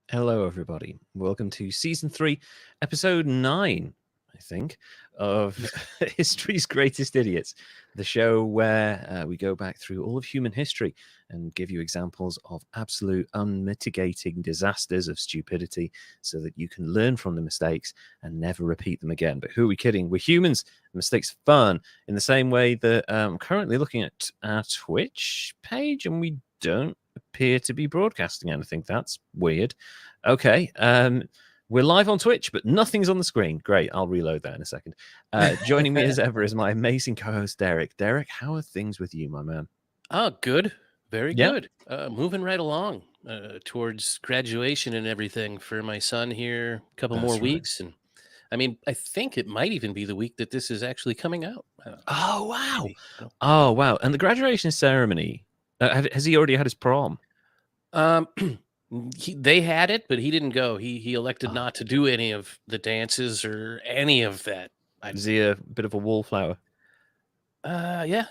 Hello, everybody. Welcome to Season 3, Episode 9, I think, of History's Greatest Idiots, the show where we go back through all of human history and give you examples of absolute unmitigating disasters of stupidity so that you can learn from the mistakes and never repeat them again. But who are we kidding? We're humans. Mistakes are fun in the same way that I'm currently looking at our Twitch page and we don't appear to be broadcasting anything. That's weird. Okay, we're live on Twitch, but nothing's on the screen. Great, I'll reload that in a second. Joining me as ever is my amazing co-host, Derek. Derek, how are things with you, my man? Oh, good. Very good. Moving right along towards graduation and everything for my son here. A couple more weeks. And I mean, I think it might even be the week that this is actually coming out. Oh, wow. Maybe. Oh, wow. And the graduation ceremony, has he already had his prom? They had it, but he didn't go. He elected not to do any of the dances or any of that. Is he a bit of a wallflower? Yeah.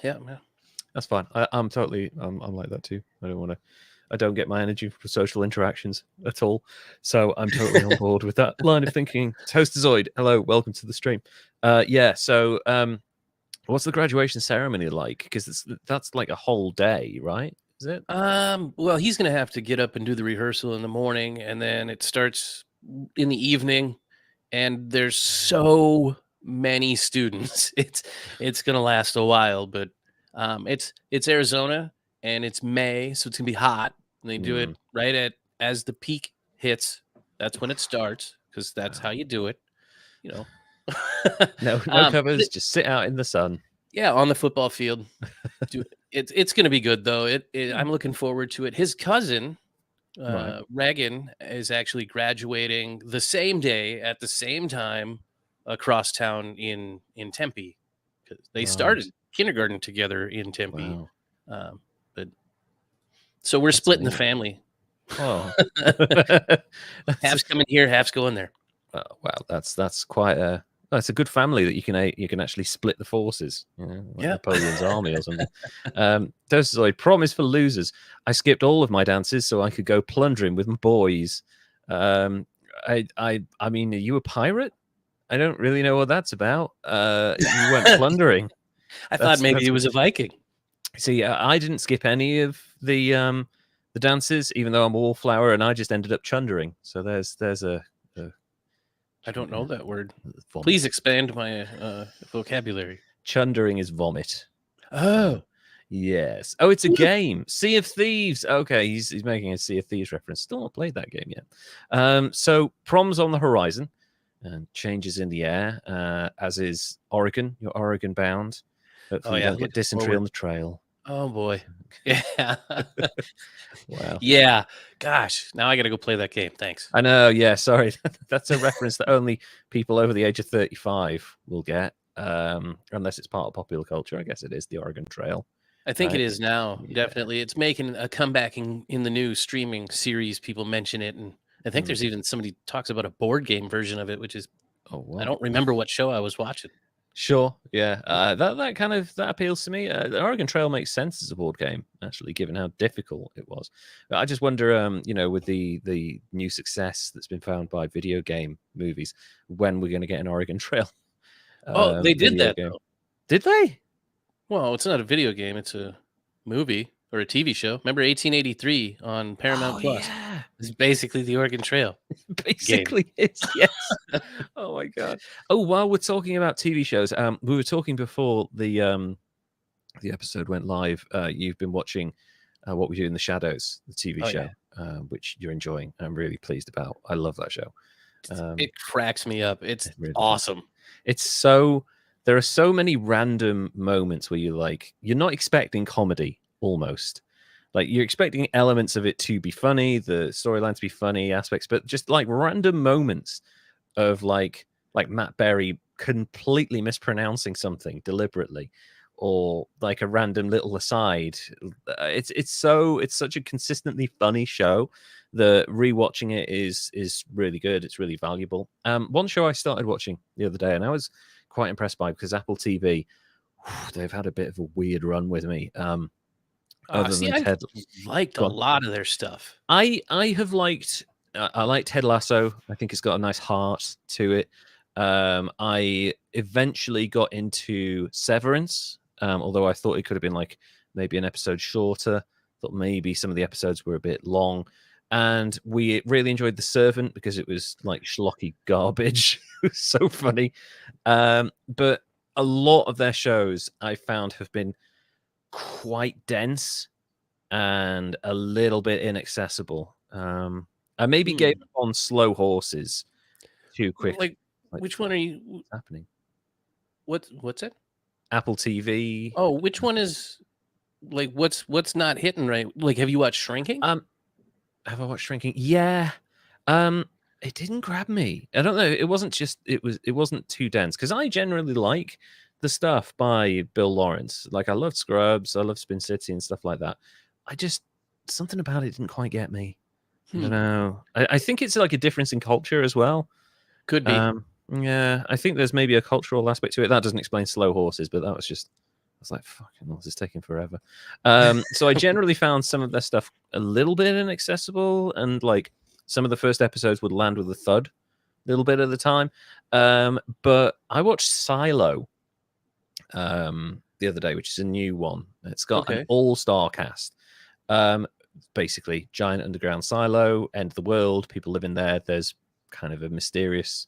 That's fine. I'm like that too. I don't get my energy from social interactions at all. So I'm totally on board with that line of thinking. Toastazoid, hello, welcome to the stream. So what's the graduation ceremony like? Because that's like a whole day, right? Is it? Well, he's gonna have to get up and do the rehearsal in the morning, and then it starts in the evening, and there's so many students. It's gonna last a while, but it's Arizona and it's May, so it's gonna be hot. And they do it right as the peak hits. That's when it starts, because that's how you do it, you know. No covers, just sit out in the sun. Yeah, on the football field. It's going to be good, though. I'm looking forward to it. His cousin, Reagan, is actually graduating the same day at the same time across town in Tempe. They started kindergarten together in Tempe. Wow. So we're splitting the family. Oh, half's coming here, half's going there. Wow, that's quite a. It's a good family that you can actually split the forces, like Napoleon's army or something. Toastazoid, prom is for losers. I skipped all of my dances so I could go plundering with my boys. I mean, are you a pirate? I don't really know what that's about. You went plundering. I thought maybe he was a Viking. See, I didn't skip any of the dances, even though I'm a wallflower, and I just ended up chundering. So there's a. I don't know that word. Vomit. Please expand my vocabulary. Chundering is vomit. Oh. Yes. Oh, it's a game. Sea of Thieves. Okay, he's making a Sea of Thieves reference. Still not played that game yet. So prom's on the horizon and changes in the air, as is Oregon. You're Oregon bound. Hopefully you don't get dysentery on the trail. Oh, boy. Yeah. Wow. Yeah. Gosh, now I got to go play that game. Thanks. I know. Yeah. Sorry. That's a reference that only people over the age of 35 will get, unless it's part of popular culture. I guess it is the Oregon Trail. I think it is now. Yeah. Definitely. It's making a comeback in the new streaming series. People mention it. And I think there's even somebody talks about a board game version of it, which is, I don't remember what show I was watching. Sure, yeah, that appeals to me. The Oregon Trail makes sense as a board game, actually, given how difficult it was. I just wonder, with the new success that's been found by video game movies, when we're going to get an Oregon Trail. They did that. Did they? Well, it's not a video game; it's a movie or a TV show. Remember 1883 on Paramount Plus? Yeah. Yeah, It's basically the Oregon Trail. basically is. Yes. Oh my god. Oh, while we're talking about TV shows, we were talking before the episode went live. You've been watching What We Do in the Shadows, the TV Oh, show, yeah. which you're enjoying. I'm really pleased about. I love that show. It cracks me up. It's It really does. awesome. It's so there are so many random moments where you're not expecting comedy almost. Like you're expecting elements of it to be funny, the storyline to be funny aspects, but just like random moments of like Matt Berry completely mispronouncing something deliberately, or like a random little aside. It's such a consistently funny show that rewatching it is really good. It's really valuable. One show I started watching the other day and I was quite impressed by, because Apple TV, they've had a bit of a weird run with me. Other See, than I Ted, liked a go on. lot of their stuff. I have liked I like Ted Lasso. I think it's got a nice heart to it. I eventually got into Severance, although I thought it could have been like maybe an episode shorter. Thought maybe some of the episodes were a bit long. And we really enjoyed The Servant because it was like schlocky garbage. It was so funny. But a lot of their shows I found have been quite dense and a little bit inaccessible. I maybe gave up on Slow Horses too quick. Like which one are you? What's happening? What's it? Apple TV. Oh, which one is like what's not hitting right? Like, have you watched Shrinking? Have I watched Shrinking? Yeah. It didn't grab me. I don't know. It wasn't too dense, because I generally like the stuff by Bill Lawrence. Like I loved Scrubs, I love Spin City and stuff like that. Something about it didn't quite get me. I don't know. I think it's like a difference in culture as well. Could be. Yeah, I think there's maybe a cultural aspect to it. That doesn't explain Slow Horses, but that was just, I was like, fucking hell, this is taking forever. So I generally found some of their stuff a little bit inaccessible, and like some of the first episodes would land with a thud a little bit at the time. But I watched Silo the other day, which is a new one. It's got an all-star cast. Basically, giant underground silo, end of the world, people live in there. There's kind of a mysterious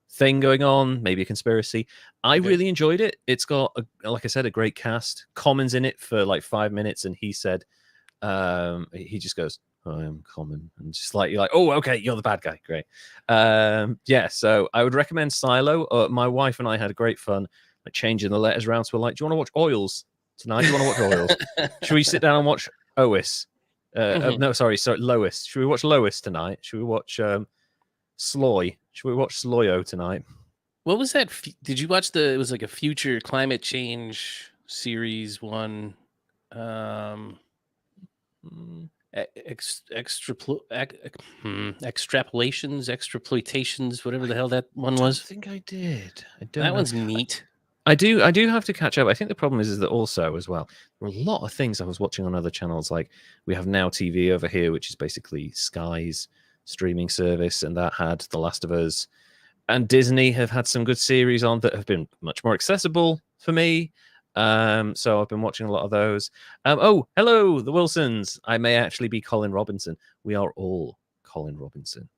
thing going on, maybe a conspiracy. I really enjoyed it. It's got, like I said, a great cast. Common's in it for like 5 minutes, and he said, he just goes, I am Common, and just like, you're like, oh, okay, you're the bad guy, great. Yeah, so I would recommend Silo. My wife and I had great fun, like changing the letters around. So we're like, do you want to watch Oils tonight? Do you want to watch Oils? Should we sit down and watch Ois? No, sorry, Lois. Should we watch Lois tonight? Should we watch Sloy? Should we watch Sloyo tonight? What was that? Did you watch it was like a future climate change series one. Extrapolations, whatever the hell that one was. I think I did. That one's neat. I do have to catch up. I think the problem is that also as well, there are a lot of things I was watching on other channels. Like we have Now TV over here, which is basically Sky's streaming service, and that had The Last of Us. And Disney have had some good series on that have been much more accessible for me. So I've been watching a lot of those. Oh, hello, the Wilsons. I may actually be Colin Robinson. We are all Colin Robinson.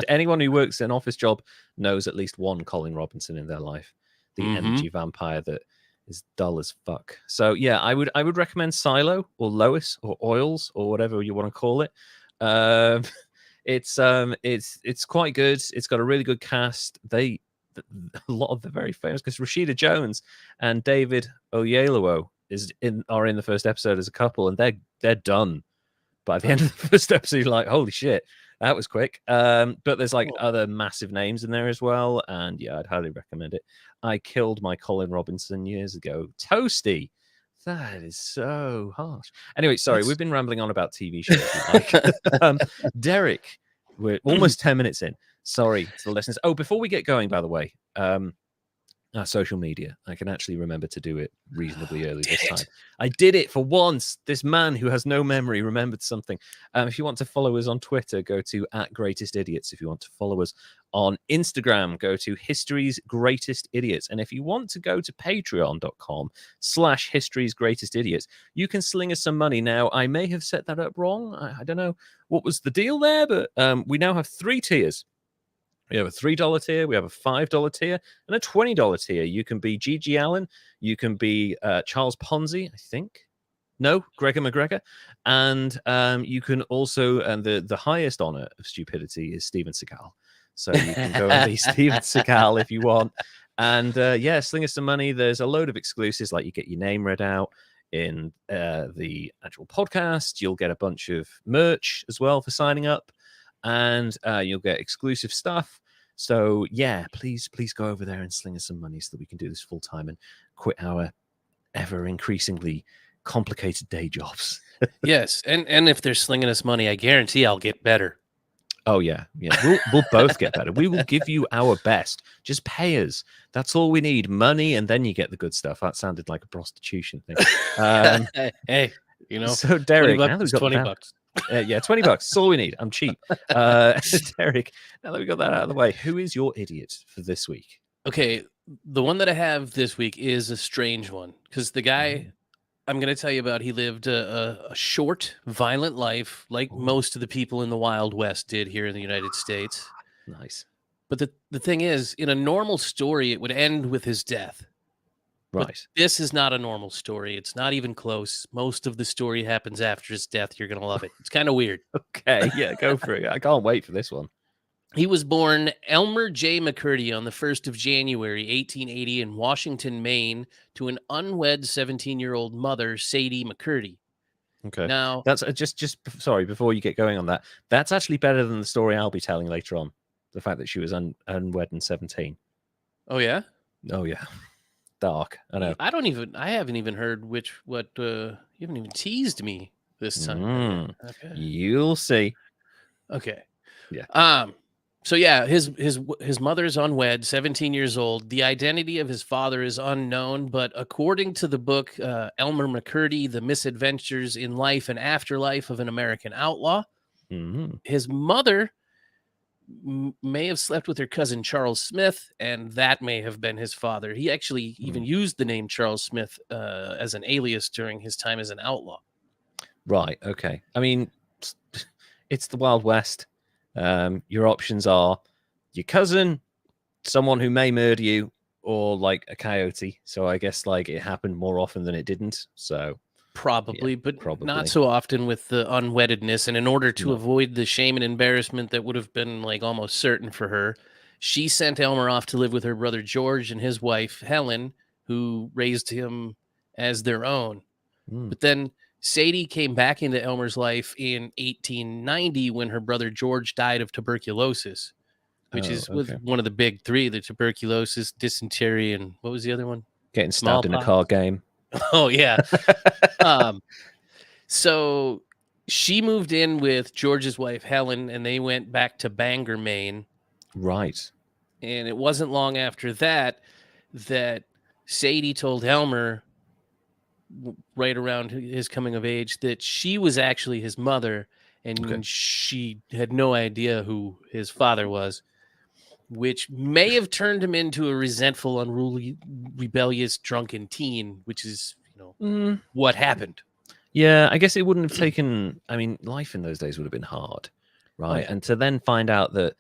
Anyone who works an office job knows at least one Colin Robinson in their life. The energy vampire that is dull as fuck. So yeah, I would recommend Silo or Lois or Oils or whatever you want to call it. It's quite good. It's got a really good cast. A lot of the very famous, because Rashida Jones and David Oyelowo are in the first episode as a couple, and they're done. By the end of the first episode, you're like, holy shit, that was quick. But there's like other massive names in there as well. And yeah, I'd highly recommend it. I killed my Colin Robinson years ago. Toasty. That is so harsh. Anyway, sorry, we've been rambling on about TV shows. Derek, we're almost 10 minutes in. Sorry to the listeners. Oh, before we get going, by the way, Social media. I can actually remember to do it reasonably early this time. I did it for once. This man who has no memory remembered something. If you want to follow us on Twitter, go to @GreatestIdiots. If you want to follow us on Instagram, go to History's Greatest Idiots. And if you want to go to patreon.com/History's Greatest Idiots, you can sling us some money. Now, I may have set that up wrong. I don't know what was the deal there, but we now have 3 tiers. We have a $3 tier, we have a $5 tier, and a $20 tier. You can be Gigi Allen, you can be Charles Ponzi, I think. No, Gregor McGregor. And you can also, and the highest honor of stupidity is Steven Seagal. So you can go and be Steven Seagal if you want. And yeah, sling us some money. There's a load of exclusives, like you get your name read out in the actual podcast. You'll get a bunch of merch as well for signing up. And you'll get exclusive stuff. So yeah, please go over there and sling us some money so that we can do this full time and quit our ever increasingly complicated day jobs. Yes, and if they're slinging us money, I guarantee I'll get better. Oh yeah. We'll both get better. We will give you our best. Just pay us. That's all we need. Money, and then you get the good stuff. That sounded like a prostitution thing. Hey, you know, so Derek, now that we've got $20. Yeah, $20. That's all we need. I'm cheap. Derek, now that we got that out of the way, who is your idiot for this week? Okay, the one that I have this week is a strange one because the guy I'm going to tell you about, he lived a short, violent life like most of the people in the Wild West did here in the United States. Nice. But the thing is, in a normal story, it would end with his death. Right. But this is not a normal story. It's not even close. Most of the story happens after his death. You're going to love it. It's kind of weird. Okay, yeah, go for it. I can't wait for this one. He was born Elmer J. McCurdy on the 1st of January, 1880 in Washington, Maine, to an unwed 17-year-old mother, Sadie McCurdy. Okay. Now, that's just sorry, before you get going on that, that's actually better than the story I'll be telling later on. The fact that she was unwed and 17. Oh, yeah? Oh, yeah. Dark. I know. I haven't even heard you haven't even teased me this time. Okay. You'll see. Okay. Yeah. So yeah, his mother's unwed, 17 years old. The identity of his father is unknown, but according to the book Elmer McCurdy, The Misadventures in Life and Afterlife of an American Outlaw, his mother may have slept with her cousin Charles Smith, and that may have been his father. He actually even used the name Charles Smith as an alias during his time as an outlaw. Right. Okay. I mean, it's the Wild West. Your options are your cousin, someone who may murder you, or like a coyote. So I guess like it happened more often than it didn't. So probably, but not so often with the unweddedness. And in order to avoid the shame and embarrassment that would have been like almost certain for her, she sent Elmer off to live with her brother George and his wife Helen, who raised him as their own. But then Sadie came back into Elmer's life in 1890 when her brother George died of tuberculosis, which is with one of the big 3, the tuberculosis, dysentery, and what was the other one? Getting stabbed in a card game. Oh, yeah. So she moved in with George's wife, Helen, and they went back to Bangor, Maine. Right. And it wasn't long after that Sadie told Elmer, right around his coming of age, that she was actually his mother, and she had no idea who his father was, which may have turned him into a resentful, unruly, rebellious, drunken teen, which is, what happened. Yeah, I guess it wouldn't have taken, I mean, life in those days would have been hard, right? Oh, yeah. And to then find out that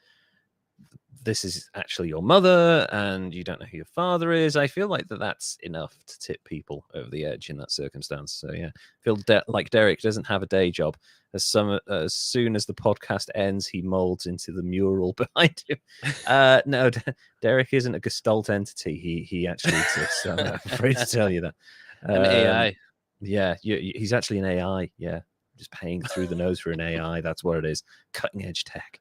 this is actually your mother and you don't know who your father is, I feel like that's enough to tip people over the edge in that circumstance. So yeah, I feel like Derek doesn't have a day job. As soon as the podcast ends, he molds into the mural behind him. No, Derek isn't a Gestalt entity. He actually exists. I'm afraid to tell you that. An AI. Yeah, he's actually an AI. Yeah, just paying through the nose for an AI. That's what it is. Cutting edge tech.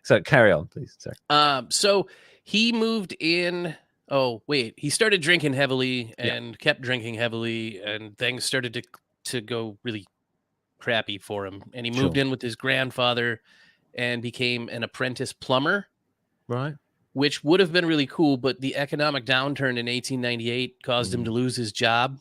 So carry on, please. Sorry. So he moved in. Oh, wait. He started drinking heavily and kept drinking heavily, and things started to go really crappy for him. And he moved in with his grandfather and became an apprentice plumber. Right. which would have been really cool, but the economic downturn in 1898 caused him to lose his job.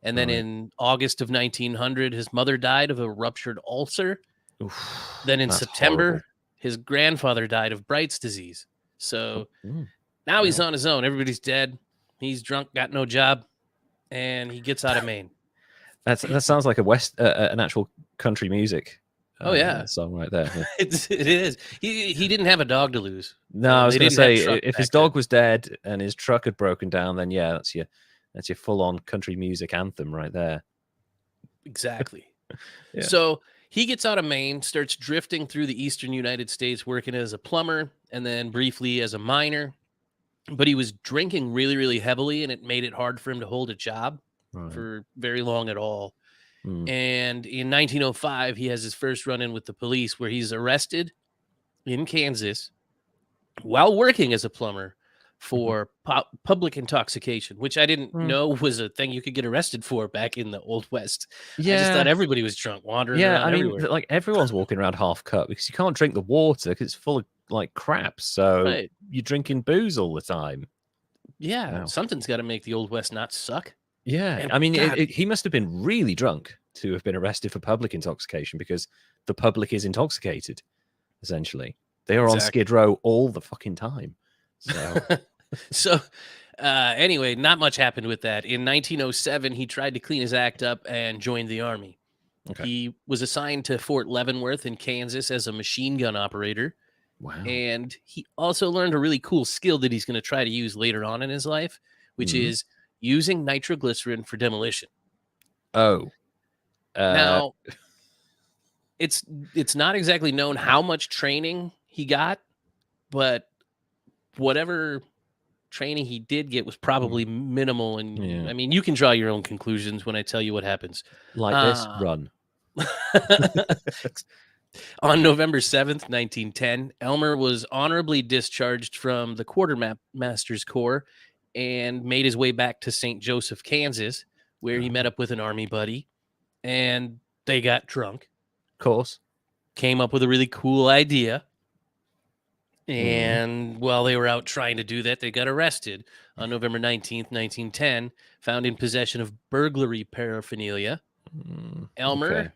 And then in August of 1900, his mother died of a ruptured ulcer. Oof, Then in that's September, horrible. his grandfather died of Bright's disease. So Mm, now he's wow. on his own. Everybody's dead. He's drunk, got no job, and he gets out of Maine. That sounds like an actual country music. Oh, yeah. Song right there. Yeah. It is. He didn't have a dog to lose. No, I was They going to didn't have say truck if his back then. dog was dead and his truck had broken down, then yeah, that's your full-on country music anthem right there. Exactly. Yeah. So he gets out of Maine, starts drifting through the eastern United States, working as a plumber and then briefly as a miner. But he was drinking really, really heavily, and it made it hard for him to hold a job for very long at all. And in 1905, he has his first run-in with the police where he's arrested in Kansas while working as a plumber for public intoxication, which I didn't know was a thing you could get arrested for back in the Old West. Yeah. I just thought everybody was drunk, wandering around I mean, everywhere. like everyone's walking around half cut because you can't drink the water because it's full of like crap. So you're drinking booze all the time. Yeah, something's got to make the Old West not suck. Yeah, And I mean, God, he must have been really drunk to have been arrested for public intoxication because the public is intoxicated, essentially. They are on Skid Row all the fucking time. So, anyway, not much happened with that. In 1907, he tried to clean his act up and joined the Army. Okay. He was assigned to Fort Leavenworth in Kansas as a machine gun operator. Wow. And he also learned a really cool skill that he's going to try to use later on in his life, which is using nitroglycerin for demolition. Oh. Now, it's not exactly known how much training he got, but whatever training he did get was probably minimal. And I mean, you can draw your own conclusions when I tell you what happens. Like this, run. On November 7th, 1910, Elmer was honorably discharged from the Quartermaster's Corps and made his way back to St. Joseph, Kansas, where he met up with an Army buddy, and they got drunk. Of course. Came up with a really cool idea. And while they were out trying to do that, they got arrested on November 19th, 1910, found in possession of burglary paraphernalia. Elmer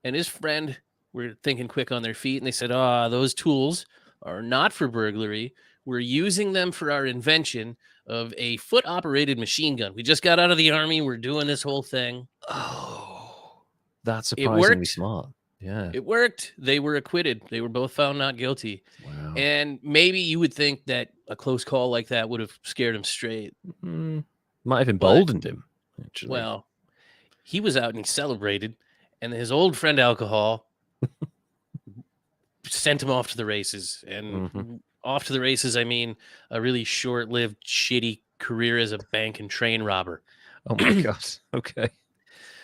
and his friend were thinking quick on their feet, and they said, those tools are not for burglary. We're using them for our invention of a foot-operated machine gun. We just got out of the Army. We're doing this whole thing. Oh, that's surprisingly smart. Yeah. It worked. They were acquitted. They were both found not guilty. Wow. And maybe you would think that a close call like that would have scared him straight. Might have emboldened him, actually. Well, he was out and he celebrated, and his old friend alcohol sent him off to the races. And off to the races, I mean a really short-lived, shitty career as a bank and train robber. Oh my God. Okay.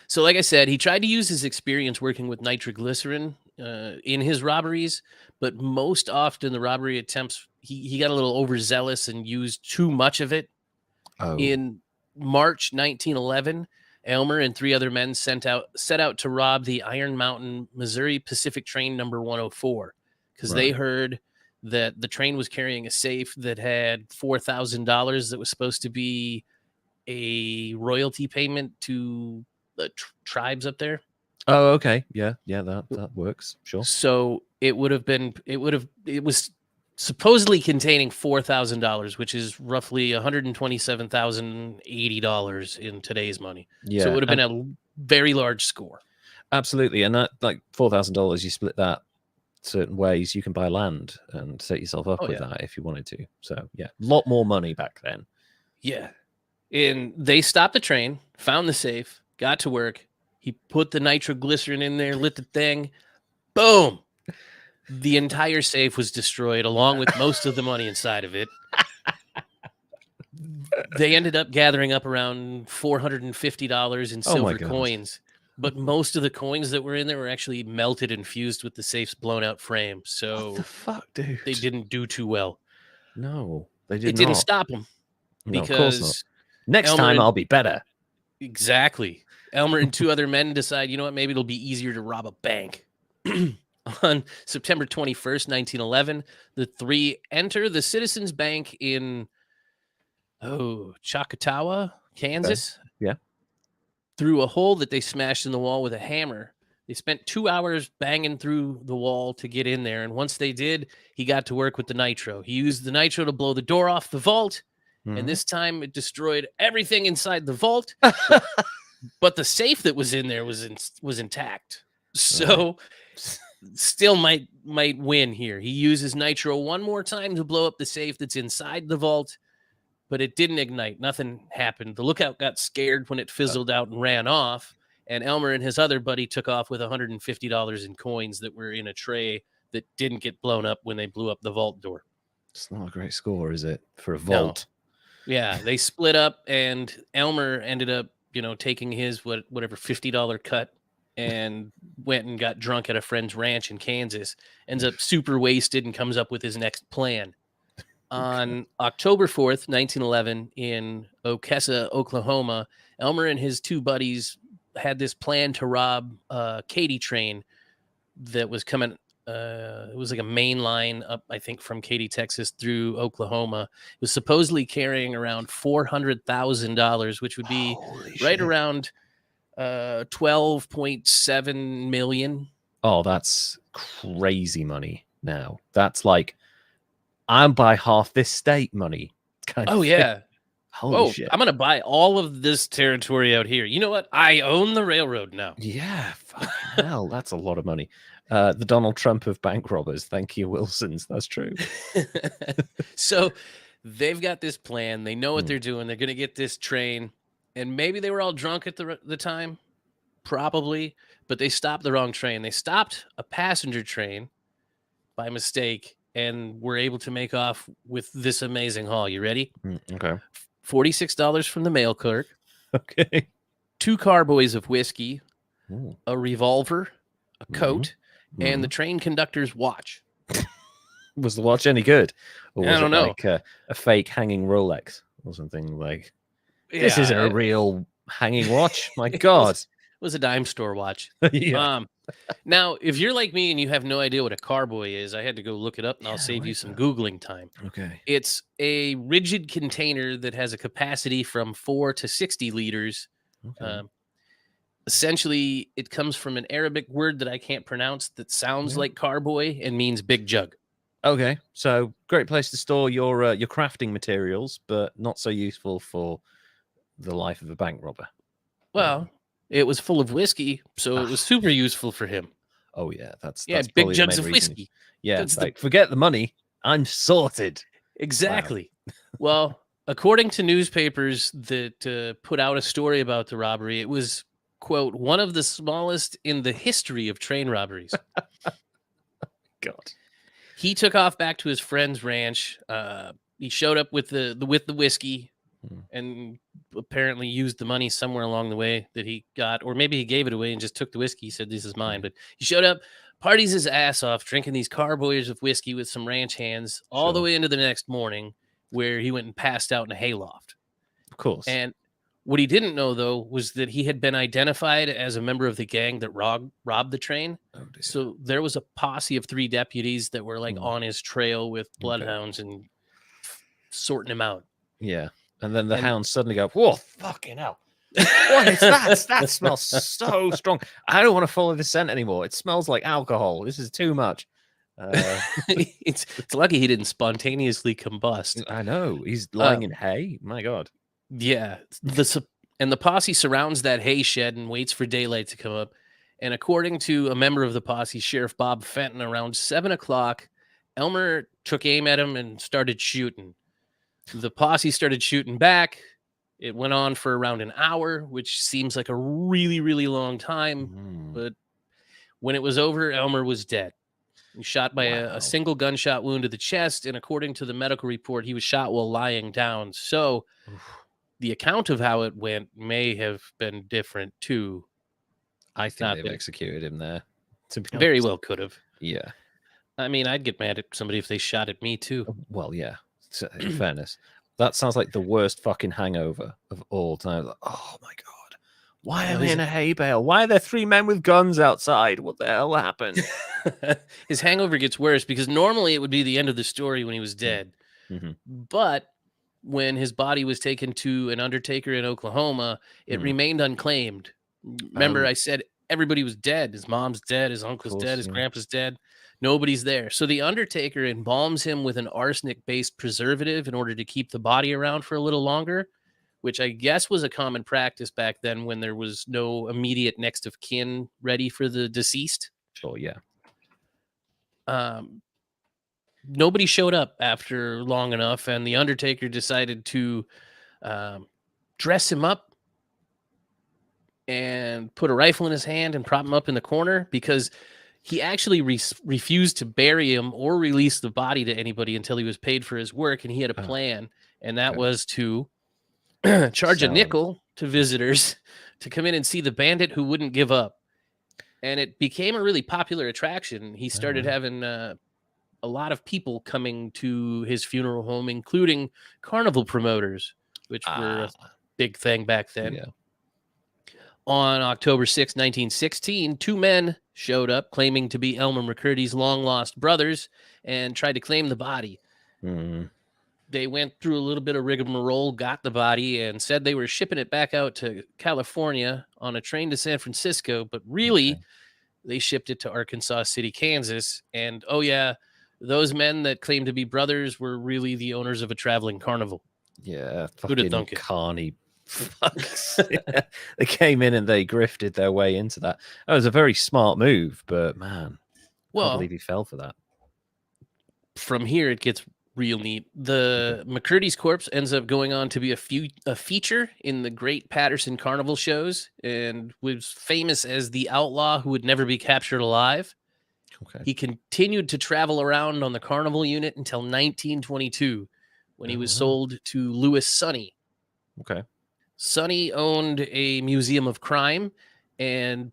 So like I said, he tried to use his experience working with nitroglycerin in his robberies, but most often the robbery attempts, he got a little overzealous and used too much of it. In March 1911, Elmer and 3 other men set out to rob the Iron Mountain, Missouri Pacific train number 104 because they heard that the train was carrying a safe that had $4,000 that was supposed to be a royalty payment to the tribes up there. Oh, okay. Yeah, that works. Sure. So it was supposedly containing $4,000, which is roughly $127,080 in today's money. Yeah. So it would have been a very large score. Absolutely. And that, like, $4,000, you split that certain ways, you can buy land and set yourself up with that if you wanted to. So yeah, a lot more money back then. Yeah. And they stopped the train, found the safe, got to work. He put the nitroglycerin in there, lit the thing. Boom. The entire safe was destroyed along with most of the money inside of it. They ended up gathering up around $450 in silver coins. But most of the coins that were in there were actually melted and fused with the safe's blown out frame. So what the fuck, dude? They didn't do too well. No, they did not. It didn't stop them. No, because of course not. Next time I'll be better. Exactly. Elmer and 2 other men decide, you know what, maybe it'll be easier to rob a bank. On September 21st, 1911, the three enter the Citizens Bank in Choctaw, Kansas, Yeah. through a hole that they smashed in the wall with a hammer. They spent 2 hours banging through the wall to get in there, and once they did, he got to work with the nitro. He used the nitro to blow the door off the vault, and this time it destroyed everything inside the vault, but the safe that was in there was intact. So still might win here. He uses nitro one more time to blow up the safe that's inside the vault, but it didn't ignite. Nothing happened. The lookout got scared when it fizzled out and ran off. And Elmer and his other buddy took off with $150 in coins that were in a tray that didn't get blown up when they blew up the vault door. It's not a great score, is it, for a vault? No. Yeah, they split up, and Elmer ended up, taking his whatever $50 cut and went and got drunk at a friend's ranch in Kansas. Ends up super wasted and comes up with his next plan. On October 4th, 1911, in Okessa, Oklahoma, Elmer and his two buddies had this plan to rob a Katy train that was coming. It was like a main line up, I think, from Katy, Texas through Oklahoma. It was supposedly carrying around $400,000, which would be right around $12.7 million. Oh, that's crazy money now. That's like, I'm buy half this state money. Kind of yeah. thing. Holy shit. I'm going to buy all of this territory out here. You know what? I own the railroad now. Yeah, fucking hell. That's a lot of money. The Donald Trump of bank robbers. Thank you, Wilsons. That's true. So they've got this plan. They know what they're doing. They're going to get this train. And maybe they were all drunk at the time. Probably. But they stopped the wrong train. They stopped a passenger train by mistake and were able to make off with this amazing haul. You ready? Okay. $46 from the mail clerk. Okay. 2 carboys of whiskey, Ooh. a revolver, a coat, and the train conductor's watch. Was the watch any good? Or was I don't know. Like a fake hanging Rolex or something like, this isn't a real hanging watch? My God. It was a dime store watch. Yeah. Now, if you're like me and you have no idea what a carboy is, I had to go look it up, and I'll save you some Googling time. Okay. It's a rigid container that has a capacity from 4 to 60 liters. Okay. Essentially, it comes from an Arabic word that I can't pronounce that sounds like carboy and means big jug. Okay. So great place to store your crafting materials, but not so useful for the life of a bank robber. Well, it was full of whiskey, so it was super useful for him. Oh yeah, that's big jugs of whiskey. Yeah, forget the money. I'm sorted. Exactly. Wow. Well, according to newspapers that put out a story about the robbery, it was, quote, one of the smallest in the history of train robberies. God. He took off back to his friend's ranch. He showed up with the whiskey and apparently used the money somewhere along the way that he got, or maybe he gave it away and just took the whiskey. He said, this is mine. But he showed up, parties his ass off, drinking these carboys of whiskey with some ranch hands all the way into the next morning, where he went and passed out in a hayloft. Of course. And what he didn't know, though, was that he had been identified as a member of the gang that robbed the train. Oh, dear. So there was a posse of 3 deputies that were like on his trail with bloodhounds and sorting him out. Yeah. And then the hounds suddenly go, whoa, fucking hell. What is that? That smells so strong. I don't want to follow this scent anymore. It smells like alcohol. This is too much. It's lucky he didn't spontaneously combust. I know. He's lying in hay. My God. Yeah. The posse surrounds that hay shed and waits for daylight to come up. And according to a member of the posse, Sheriff Bob Fenton, around 7 o'clock, Elmer took aim at him and started shooting. The posse started shooting back. It went on for around an hour, which seems like a really, really long time. But when it was over, Elmer was dead. He was shot by a single gunshot wound to the chest. And according to the medical report, he was shot while lying down. So the account of how it went may have been different too. I think they've executed him there. To be honest. Very well could have. Yeah. I mean, I'd get mad at somebody if they shot at me too. Well, yeah. In fairness, that sounds like the worst fucking hangover of all time. Like, oh my God, Why am I in a hay bale? Why are there 3 men with guns outside? What the hell happened? His hangover gets worse because normally it would be the end of the story when he was dead. Mm-hmm. But when his body was taken to an undertaker in Oklahoma, it remained unclaimed. Remember, I said everybody was dead. His mom's dead. His uncle's dead. His grandpa's dead. Nobody's there. So the undertaker embalms him with an arsenic-based preservative in order to keep the body around for a little longer, which I guess was a common practice back then when there was no immediate next of kin ready for the deceased. Sure, yeah. Nobody showed up after long enough, and the undertaker decided to dress him up and put a rifle in his hand and prop him up in the corner because he actually refused to bury him or release the body to anybody until he was paid for his work, and he had a plan, and that was to charge a nickel to visitors to come in and see the bandit who wouldn't give up. And it became a really popular attraction. He started having a lot of people coming to his funeral home, including carnival promoters, which were a big thing back then. Yeah. On October 6, 1916, 2 men showed up claiming to be Elmer McCurdy's long-lost brothers and tried to claim the body. They went through a little bit of rigmarole, got the body, and said they were shipping it back out to California on a train to San Francisco, but really they shipped it to Arkansas City, Kansas. And, oh yeah, those men that claimed to be brothers were really the owners of a traveling carnival. Yeah, Who'd have fucking thunk it? carny fucks. Yeah. They came in and they grifted their way into that. That was a very smart move, but man, I can't believe he fell for that. From here, it gets real neat. The McCurdy's corpse ends up going on to be a feature in the Great Patterson Carnival shows and was famous as the outlaw who would never be captured alive. He continued to travel around on the carnival unit until 1922 when he was sold to Louis Sonny. Sonny owned a museum of crime, and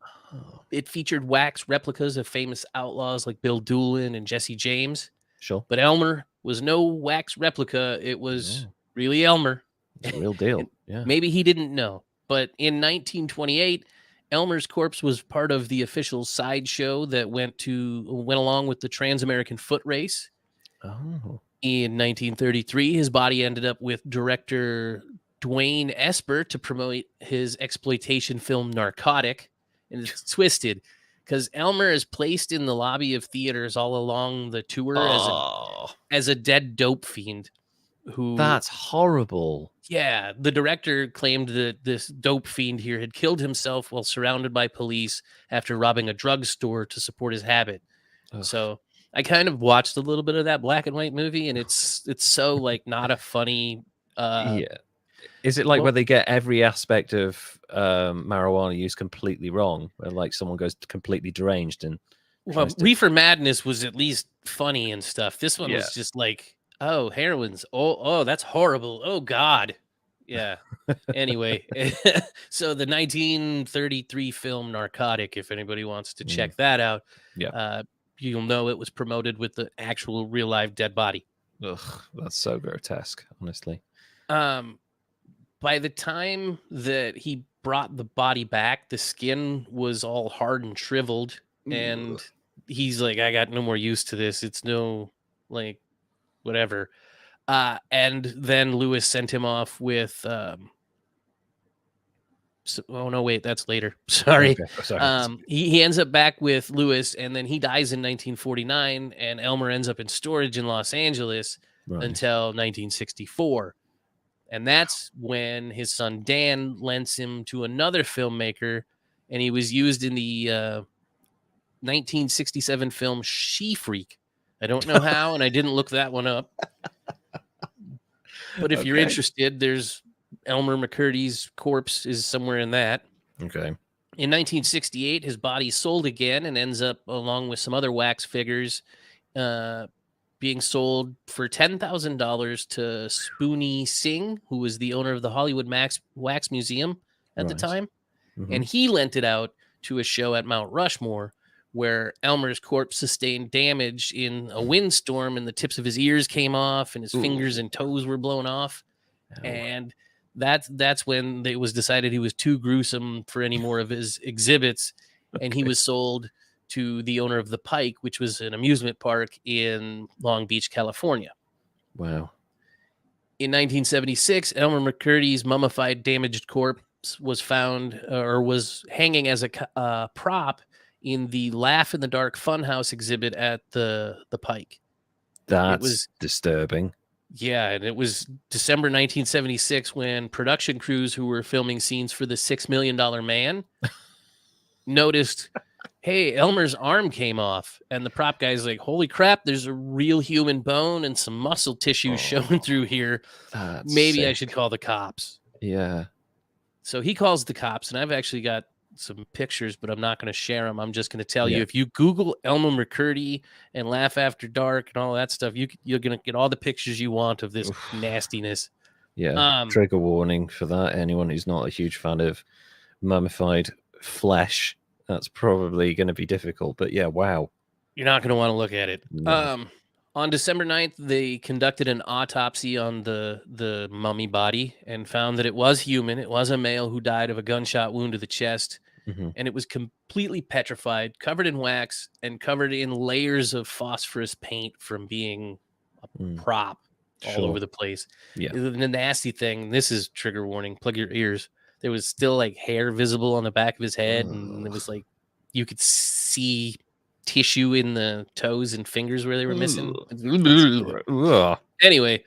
it featured wax replicas of famous outlaws like Bill Doolin and Jesse James. Sure. But Elmer was no wax replica. It was really Elmer. It's a real deal. Yeah. Maybe he didn't know. But in 1928, Elmer's corpse was part of the official sideshow that went along with the Trans-American Foot Race. In 1933, his body ended up with director Dwayne Esper to promote his exploitation film Narcotic. And it's twisted because Elmer is placed in the lobby of theaters all along the tour as a dead dope fiend. That's horrible. Yeah, the director claimed that this dope fiend here had killed himself while surrounded by police after robbing a drugstore to support his habit. So I kind of watched a little bit of that black and white movie, and it's so like not a funny. Is it like where they get every aspect of marijuana use completely wrong, where like someone goes completely deranged and Reefer Madness was at least funny and stuff. This one was just like, oh, heroin's oh that's horrible. Oh God. Yeah. Anyway, so the 1933 film Narcotic, if anybody wants to check that out, you'll know it was promoted with the actual real live dead body. Ugh, that's so grotesque, honestly. By the time that he brought the body back, the skin was all hard and shriveled, and he's like, I got no more use to this. It's no, like, whatever. And then Lewis sent him off with, oh no, wait, that's later. Sorry. Okay. Sorry. He ends up back with Lewis, and then he dies in 1949, and Elmer ends up in storage in Los Angeles until 1964. And that's when his son Dan lends him to another filmmaker, and he was used in the 1967 film She Freak. I don't know how, and I didn't look that one up. But if you're interested, there's Elmer McCurdy's corpse is somewhere in that. Okay. In 1968, his body sold again and ends up, along with some other wax figures, being sold for $10,000 to Spoonie Singh, who was the owner of the Hollywood Wax Museum at the time. And he lent it out to a show at Mount Rushmore, where Elmer's corpse sustained damage in a windstorm, and the tips of his ears came off, and his fingers and toes were blown off. And that's when it was decided he was too gruesome for any more of his exhibits, and he was sold to the owner of the Pike, which was an amusement park in Long Beach, California. Wow. In 1976, Elmer McCurdy's mummified, damaged corpse was found or was hanging as a prop in the Laugh in the Dark Funhouse exhibit at the Pike. That's It was disturbing. Yeah, and it was December 1976 when production crews who were filming scenes for the $6 Million Man noticed, hey, Elmer's arm came off. And the prop guy's like, holy crap, there's a real human bone and some muscle tissue showing through here. That's Maybe sick. I should call the cops. Yeah. So he calls the cops, and I've actually got some pictures, but I'm not going to share them. I'm just going to tell you, if you Google Elmer McCurdy and Laugh After Dark and all that stuff, you're going to get all the pictures you want of this nastiness. Yeah. Trigger warning for that. Anyone who's not a huge fan of mummified flesh, that's probably going to be difficult. But yeah, wow. You're not going to want to look at it. No. On December 9th, they conducted an autopsy on the mummy body and found that it was human. It was a male who died of a gunshot wound to the chest. And it was completely petrified, covered in wax, and covered in layers of phosphorus paint from being a prop all over the place. Yeah. The nasty thing, this is trigger warning, plug your ears. There was still like hair visible on the back of his head, and it was like you could see tissue in the toes and fingers where they were missing. Anyway,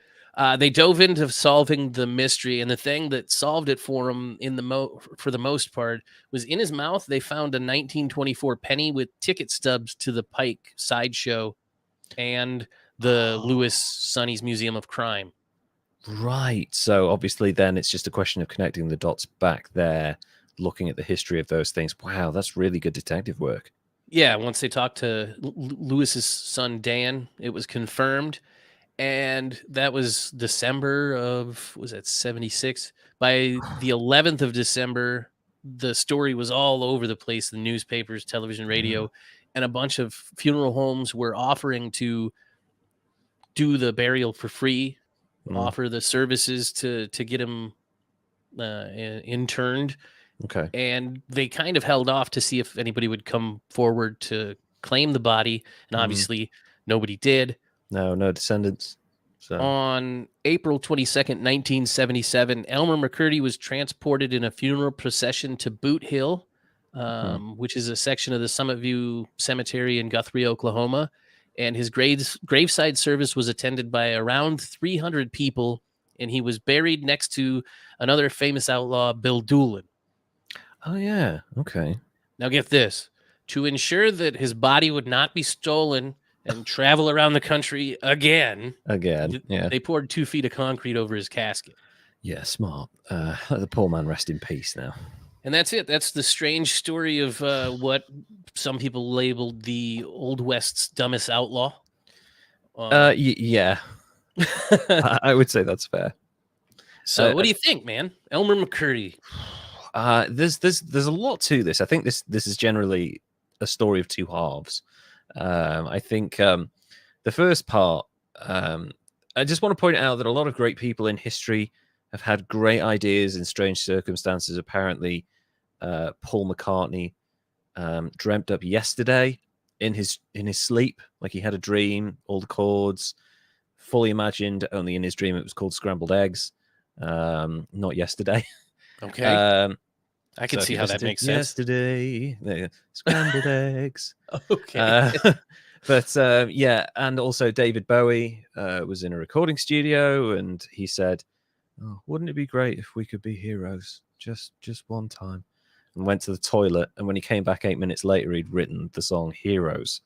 they dove into solving the mystery, and the thing that solved it for him for the most part was in his mouth. They found a 1924 penny with ticket stubs to the Pike sideshow and the Louis Sonny's Museum of Crime. Right. So obviously then it's just a question of connecting the dots back there, looking at the history of those things. Wow, that's really good detective work. Yeah, once they talked to Louis's son, Dan, it was confirmed. And that was December of, was that 76? By the 11th of December, the story was all over the place, the newspapers, television, radio, and a bunch of funeral homes were offering to do the burial for free, offer the services to get him interned. Okay. And they kind of held off to see if anybody would come forward to claim the body. And obviously nobody did. No descendants. So. On April 22nd, 1977, Elmer McCurdy was transported in a funeral procession to Boot Hill, which is a section of the Summit View Cemetery in Guthrie, Oklahoma. And his graveside service was attended by around 300 people, and he was buried next to another famous outlaw, Bill Doolin. Oh, yeah. Okay. Now get this. To ensure that his body would not be stolen and travel around the country again, yeah, they poured 2 feet of concrete over his casket. Yeah, smart. Let the poor man rest in peace now. And that's it. That's the strange story of what some people labeled the Old West's dumbest outlaw. Yeah. I would say that's fair. So what do you think, man? Elmer McCurdy. There's a lot to this. I think this is generally a story of two halves. I think the first part, I just want to point out that a lot of great people in history have had great ideas in strange circumstances. Apparently, Paul McCartney dreamt up Yesterday in his sleep, like he had a dream, all the chords, fully imagined. Only in his dream it was called Scrambled Eggs, not Yesterday. Okay. I can see how that makes sense. Yesterday, Scrambled Eggs. Okay. But yeah, and also David Bowie was in a recording studio, and he said, "Oh, wouldn't it be great if we could be heroes just one time?" And went to the toilet, and when he came back 8 minutes later, he'd written the song Heroes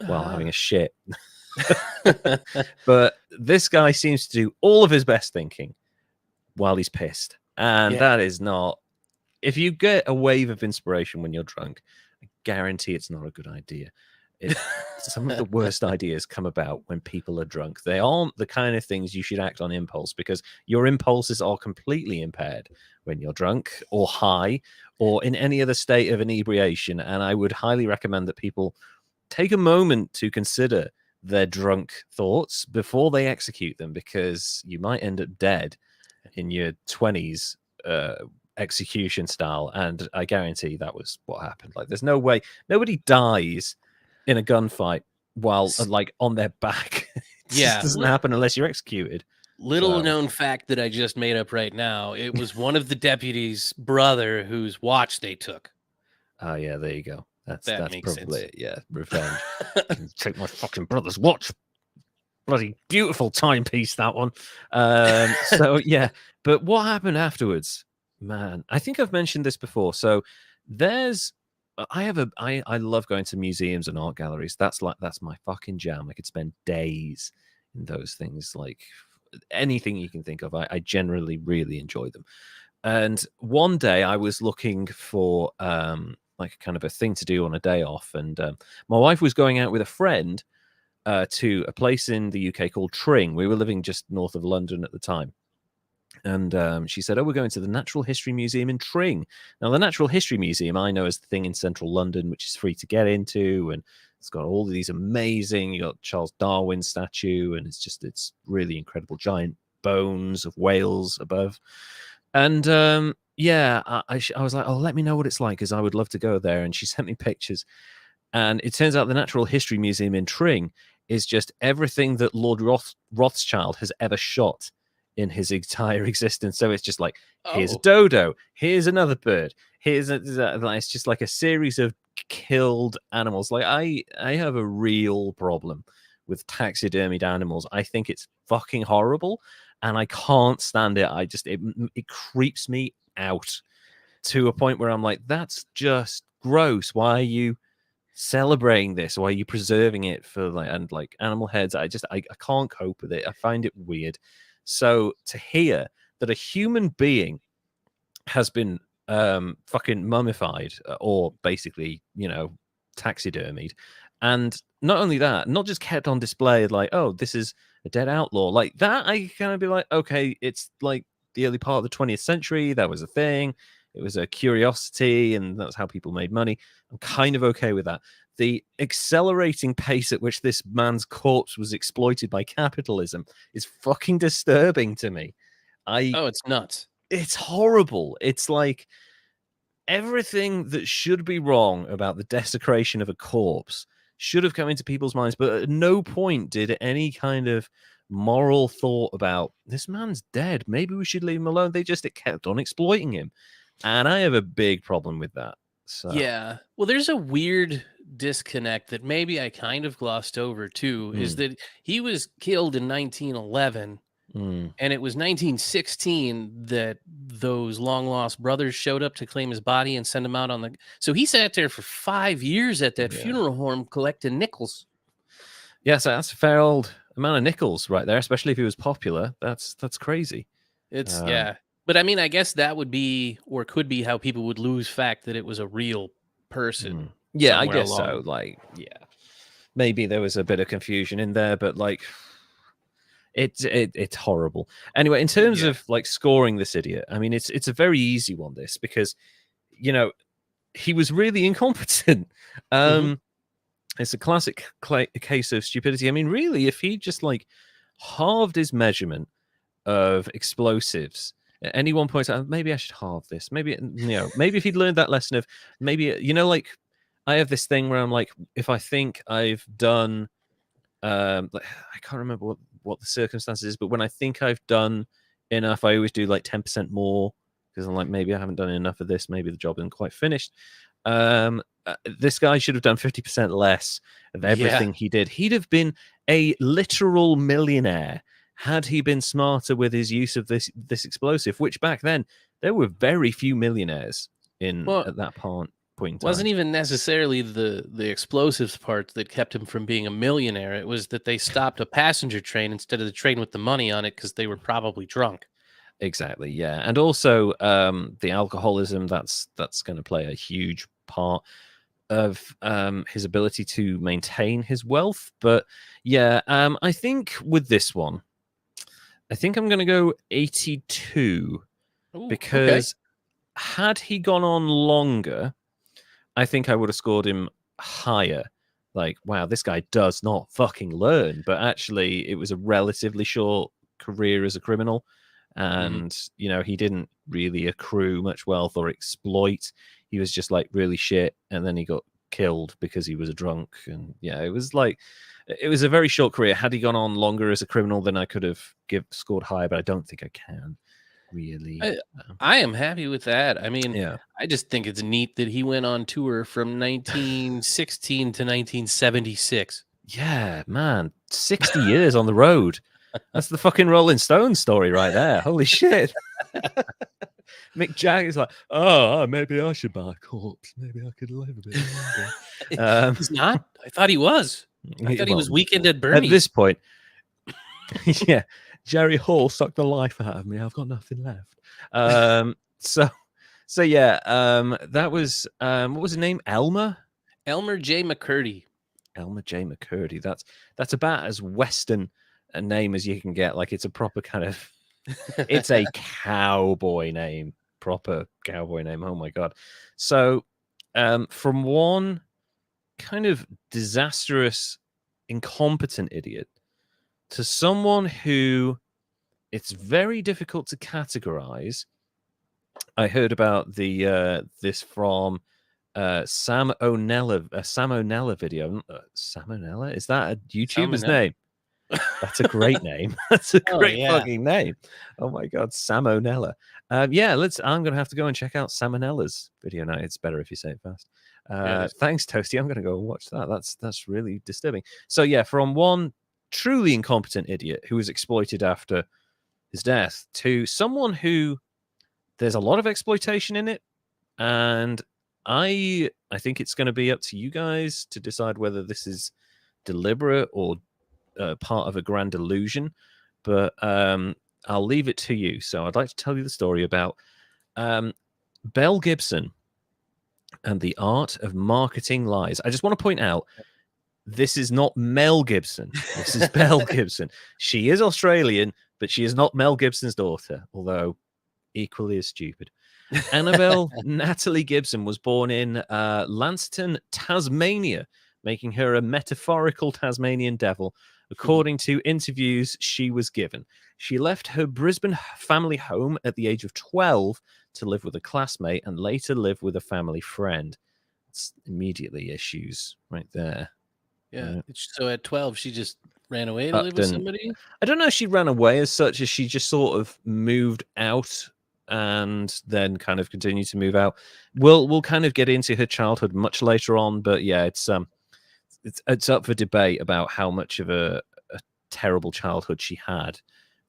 while having a shit. But this guy seems to do all of his best thinking while he's pissed, and that is not. If you get a wave of inspiration when you're drunk, I guarantee it's not a good idea. Some of the worst ideas come about when people are drunk. They aren't the kind of things you should act on impulse, because your impulses are completely impaired when you're drunk or high or in any other state of inebriation. And I would highly recommend that people take a moment to consider their drunk thoughts before they execute them, because you might end up dead in your 20s execution style, and I guarantee that was what happened. Like, there's no way nobody dies in a gunfight while like on their back. It just doesn't happen unless you're executed. Little known fact that I just made up right now. It was one of the deputies' brother whose watch they took. Oh yeah, there you go. That's makes probably sense. it. Yeah, revenge. Take my fucking brother's watch. Bloody beautiful timepiece, that one. So yeah, but what happened afterwards, man? I think I've mentioned this before. So there's, I love going to museums and art galleries. That's my fucking jam. I could spend days in those things. Like anything you can think of, I generally really enjoy them. And one day I was looking for like kind of a thing to do on a day off, and my wife was going out with a friend to a place in the UK called Tring. We were living just north of London at the time. And she said, "Oh, we're going to the Natural History Museum in Tring." Now, the Natural History Museum, I know, is the thing in central London, which is free to get into. And it's got all of these amazing, you got Charles Darwin statue, and it's really incredible, giant bones of whales above. And yeah, I was like, "Oh, let me know what it's like, because I would love to go there." And she sent me pictures. And it turns out the Natural History Museum in Tring is just everything that Lord Rothschild has ever shot in his entire existence. So it's just like, here's a dodo, here's another bird, it's just like a series of killed animals. Like I have a real problem with taxidermied animals. I think it's fucking horrible, and I can't stand it. It creeps me out to a point where I'm like, that's just gross. Why are you celebrating this? Why are you preserving it for like animal heads? I can't cope with it. I find it weird. So to hear that a human being has been fucking mummified, or basically, taxidermied, and not only that, not just kept on display like, oh, this is a dead outlaw, like that, I kind of be like, okay, it's like the early part of the 20th century, that was a thing. It was a curiosity, and that's how people made money. I'm kind of okay with that. The accelerating pace at which this man's corpse was exploited by capitalism is fucking disturbing to me. It's nuts. It's horrible. It's like everything that should be wrong about the desecration of a corpse should have come into people's minds, but at no point did any kind of moral thought about, this man's dead, maybe we should leave him alone. They just kept on exploiting him. And I have a big problem with that. So yeah, well, there's a weird disconnect that maybe I kind of glossed over too, is that he was killed in 1911, and it was 1916 that those long lost brothers showed up to claim his body and send him out on the. So he sat there for 5 years at that funeral home collecting nickels. Yeah, so that's a fair old amount of nickels right there, especially if he was popular. That's crazy. It's yeah. But I mean, I guess that would be, or could be, how people would lose fact that it was a real person. Yeah, I guess so. Like, yeah, maybe there was a bit of confusion in there, but like, it's horrible. Anyway, in terms of like scoring this idiot, I mean, it's a very easy one, this, because he was really incompetent. It's a classic case of stupidity. I mean, really, if he just like halved his measurement of explosives at any one point, maybe I should halve this. Maybe, maybe if he'd learned that lesson of, maybe, like, I have this thing where I'm like, if I think I've done, I can't remember what the circumstances is, but when I think I've done enough, I always do like 10% more, because I'm like, maybe I haven't done enough of this. Maybe the job isn't quite finished. This guy should have done 50% less of everything he did. He'd have been a literal millionaire had he been smarter with his use of this explosive, which back then there were very few millionaires at that point in time. Wasn't even necessarily the explosives part that kept him from being a millionaire. It was that they stopped a passenger train instead of the train with the money on it, because they were probably drunk. Exactly, yeah. And also the alcoholism, that's going to play a huge part of his ability to maintain his wealth. But yeah, I think with this one, I think I'm going to go 82. Ooh, because had he gone on longer, I think I would have scored him higher. Like, wow, this guy does not fucking learn. But actually, it was a relatively short career as a criminal. and he didn't really accrue much wealth or exploit. He was just like really shit, and then he got killed because he was a drunk. And yeah, it was a very short career. Had he gone on longer as a criminal, then I could have scored higher, but I don't think I can really. I am happy with that. I mean, Yeah. I just think it's neat that he went on tour from 1916 to 1976. Yeah, man, 60 years on the road. That's the fucking Rolling Stones story right there. Holy shit. Mick Jagger's like, oh, maybe I should buy a corpse. Maybe I could live a bit longer. He's not? I thought he was. I thought he was Weekend at Bernie's. At this point, yeah, Jerry Hall sucked the life out of me. I've got nothing left. So yeah, that was what was his name? Elmer J. McCurdy. Elmer J. McCurdy. That's about as Western a name as you can get. Like, it's a proper kind of, it's a cowboy name, proper cowboy name. Oh my god. So, from one kind of disastrous, incompetent idiot to someone who it's very difficult to categorize. I heard about this from Sam O'Nella video. Sam O'Nella, is that a YouTuber's name? That's a great name. That's a great fucking name. Oh my god, Sam O'Nella. Yeah, I'm gonna have to go and check out Sam O'Nella's video now. It's better if you say it fast. Thanks, Toasty. I'm gonna go and watch that. That's really disturbing. So yeah, from one truly incompetent idiot who was exploited after his death to someone who there's a lot of exploitation in it, and I think it's going to be up to you guys to decide whether this is deliberate or part of a grand illusion. But I'll leave it to you. So I'd like to tell you the story about Belle Gibson and the art of marketing lies. I just want to point out, this is not Mel Gibson. This is Belle Gibson. She is Australian, but she is not Mel Gibson's daughter, although equally as stupid. Annabelle Natalie Gibson was born in Lanston, Tasmania, making her a metaphorical Tasmanian devil, according to interviews she was given. She left her Brisbane family home at the age of 12 to live with a classmate and later live with a family friend. It's immediately issues right there. Yeah. So at 12, she just ran away to live with somebody? I don't know if she ran away as such, as she just sort of moved out and then kind of continued to move out. We'll kind of get into her childhood much later on, but yeah, it's up for debate about how much of a terrible childhood she had.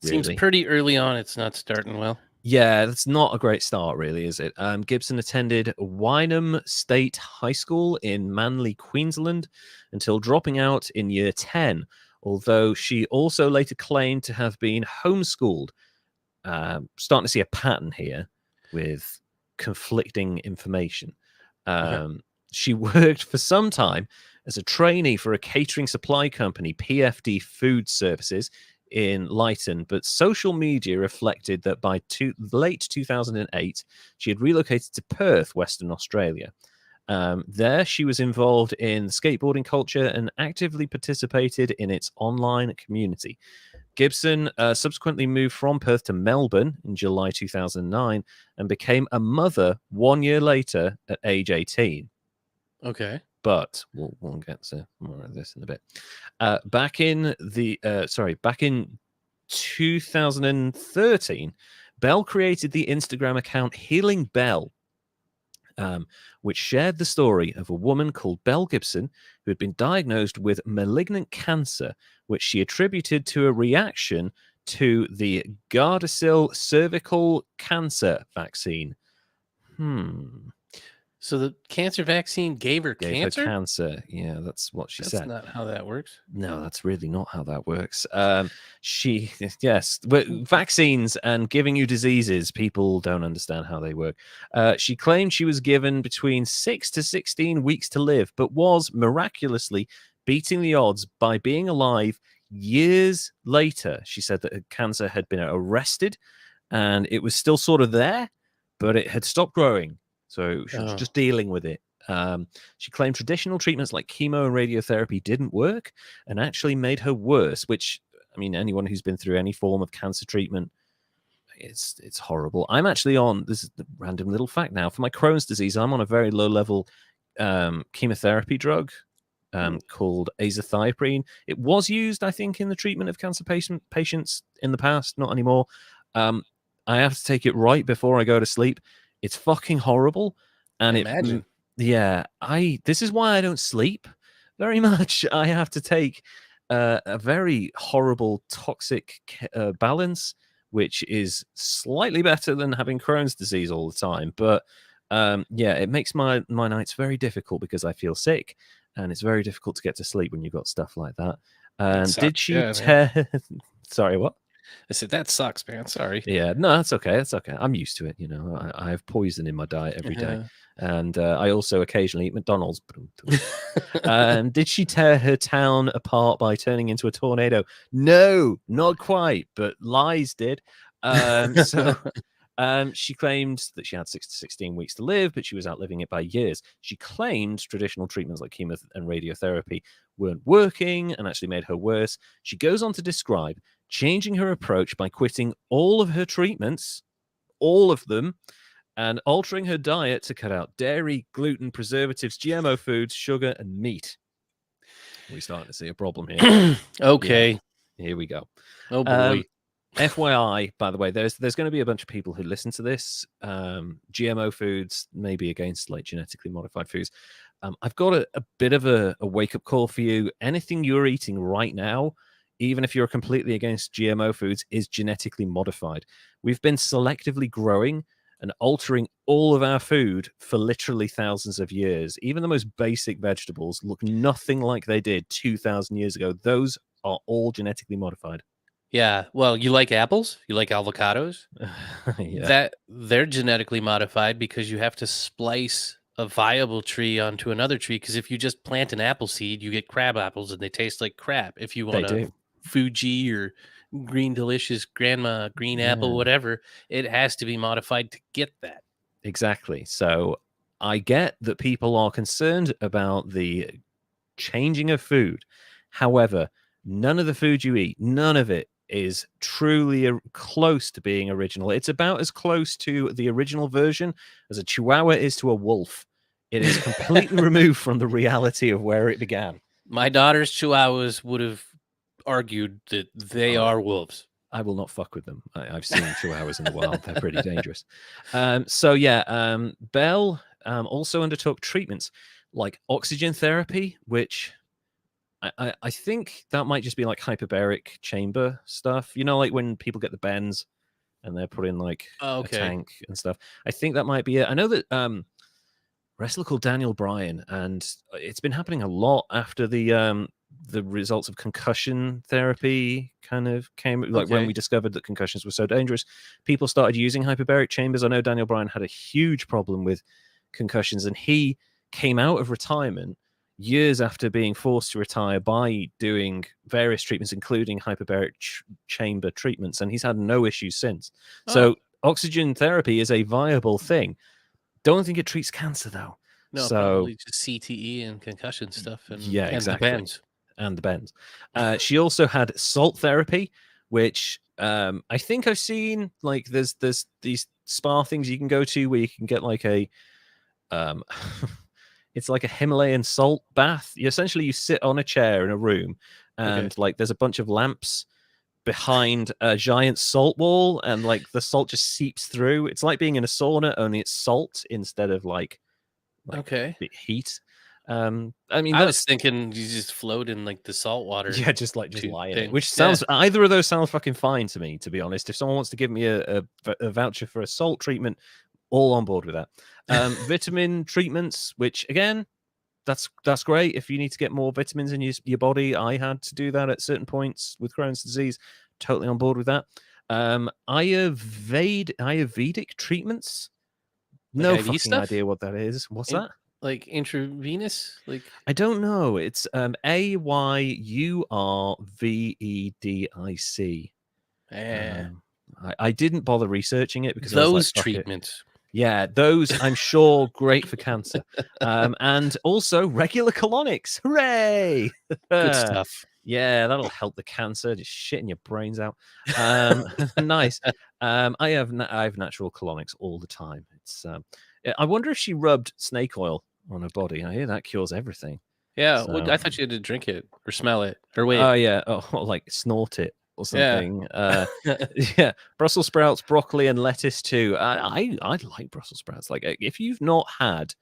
Really. Seems pretty early on. It's not starting well. Yeah, that's not a great start, really, is it? Gibson attended Wynnum State High School in Manly, Queensland, until dropping out in year 10, although she also later claimed to have been homeschooled. Starting to see a pattern here with conflicting information. She worked for some time as a trainee for a catering supply company, PFD Food Services, in Lytton, but social media reflected that by late 2008, she had relocated to Perth, Western Australia. There, she was involved in the skateboarding culture and actively participated in its online community. Gibson subsequently moved from Perth to Melbourne in July 2009 and became a mother 1 year later at age 18. Okay. But we'll get to more of this in a bit. Back in 2013, Belle created the Instagram account Healing Belle, which shared the story of a woman called Belle Gibson who had been diagnosed with malignant cancer, which she attributed to a reaction to the Gardasil cervical cancer vaccine. So the cancer vaccine gave her cancer? Her cancer. Yeah, that's what she said. That's not how that works. No, that's really not how that works. Vaccines and giving you diseases, people don't understand how they work. She claimed she was given between 6 to 16 weeks to live, but was miraculously beating the odds by being alive years later. She said that her cancer had been arrested and it was still sort of there, but it had stopped growing. So she was just dealing with it. She claimed traditional treatments like chemo and radiotherapy didn't work and actually made her worse, which, I mean, anyone who's been through any form of cancer treatment, it's horrible. I'm actually on, this is the random little fact now, for my Crohn's disease, I'm on a very low level chemotherapy drug called azathioprine. It was used, I think, in the treatment of cancer patients in the past, not anymore. I have to take it right before I go to sleep. It's fucking horrible. And imagine. This is why I don't sleep very much. I have to take a very horrible toxic balance, which is slightly better than having Crohn's disease all the time. But it makes my nights very difficult because I feel sick, and it's very difficult to get to sleep when you've got stuff like that. And did she tear? Sorry, what? I said, that sucks, man. Sorry. Yeah, no, that's okay. That's okay. I'm used to it. You know, I have poison in my diet every day. And I also occasionally eat McDonald's. Did she tear her town apart by turning into a tornado? No, not quite, but lies did. She claimed that she had 6 to 16 weeks to live, but she was outliving it by years. She claimed traditional treatments like chemo and radiotherapy weren't working and actually made her worse. She goes on to describe changing her approach by quitting all of her treatments, all of them, and altering her diet to cut out dairy, gluten, preservatives, GMO foods, sugar, and meat. We're starting to see a problem here. Okay. Yeah, here we go. Oh, boy. FYI, by the way, there's going to be a bunch of people who listen to this. GMO foods may be against like genetically modified foods. I've got a bit of a wake-up call for you. Anything you're eating right now, even if you're completely against GMO foods, is genetically modified. We've been selectively growing and altering all of our food for literally thousands of years. Even the most basic vegetables look nothing like they did 2,000 years ago. Those are all genetically modified. Yeah. Well, you like apples? You like avocados? That they're genetically modified because you have to splice a viable tree onto another tree. Because if you just plant an apple seed, you get crab apples and they taste like crap. If you want a Fuji or Green Delicious Grandma Green Apple, whatever, it has to be modified to get that. Exactly. So I get that people are concerned about the changing of food. However, none of the food you eat, none of it is truly close to being original. It's about as close to the original version as a Chihuahua is to a wolf. It is completely removed from the reality of where it began. My daughter's Chihuahuas would have argued that they are wolves. I will not fuck with them. I've seen Chihuahuas in the wild. They're pretty dangerous. Belle also undertook treatments like oxygen therapy, which I think that might just be like hyperbaric chamber stuff. You know, like when people get the bends and they're put in like a tank and stuff. I think that might be it. I know that wrestler called Daniel Bryan, and it's been happening a lot after the results of concussion therapy kind of came, like when we discovered that concussions were so dangerous, people started using hyperbaric chambers. I know Daniel Bryan had a huge problem with concussions, and he came out of retirement years after being forced to retire by doing various treatments, including hyperbaric chamber treatments, and he's had no issues since. So oxygen therapy is a viable thing. Don't think it treats cancer though. No, probably just CTE and concussion stuff. And, exactly. And the bends. She also had salt therapy, which I think I've seen. Like, there's these spa things you can go to where you can get like a it's like a Himalayan salt bath. You sit on a chair in a room, and like there's a bunch of lamps behind a giant salt wall, and like the salt just seeps through. It's like being in a sauna, only it's salt instead of like heat. I mean, I was thinking you just float in like the salt water. Yeah, just lie in it. Which sounds, either of those sounds fucking fine to me, to be honest. If someone wants to give me a voucher for a salt treatment, all on board with that. Vitamin treatments, which again, that's great if you need to get more vitamins in your body. I had to do that at certain points with Crohn's disease. Totally on board with that. Ayurvedic treatments. No fucking idea what that is. What's that? Like intravenous? Like, I don't know. It's Ayurvedic. I didn't bother researching it because those treatments. Yeah, those I'm sure great for cancer. And also regular colonics. Hooray! Good stuff. Yeah, that'll help the cancer. Just shitting your brains out. Nice. I have natural colonics all the time. It's I wonder if she rubbed snake oil on her body. I hear that cures everything. Yeah, well, So, I thought you had to drink it or smell it or wait. oh yeah, or like snort it or Yeah. something. Yeah, Brussels sprouts, broccoli, and lettuce too. I like Brussels sprouts. Like if you've not had,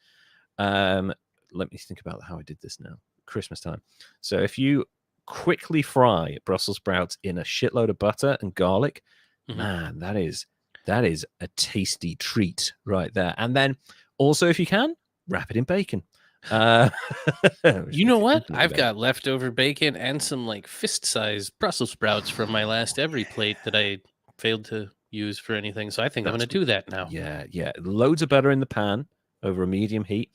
let me think about how I did this now. Christmas time. So if you quickly fry Brussels sprouts in a shitload of butter and garlic, man, that is a tasty treat right there. And then also, if you can, wrap it in bacon. You know what? I've got leftover bacon and some like fist-sized Brussels sprouts from my last every plate that I failed to use for anything. So I think I'm going to do that now. Yeah, yeah. Loads of butter in the pan over a medium heat,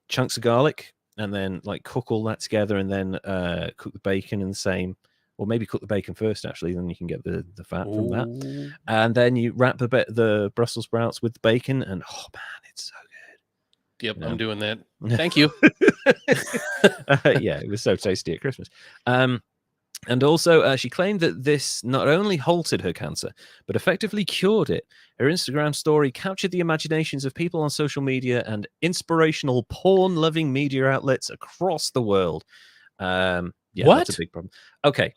chunks of garlic, and then like cook all that together, and then cook the bacon in the same, or maybe cook the bacon first actually, then you can get the fat from that. Ooh. And then you wrap the Brussels sprouts with the bacon, and oh man, it's so good. Yep, You know? I'm doing that. Thank you. Yeah, it was so tasty at Christmas. And also, she claimed that this not only halted her cancer, but effectively cured it. Her Instagram story captured the imaginations of people on social media and inspirational porn-loving media outlets across the world. Yeah, What? that's a big problem. Okay,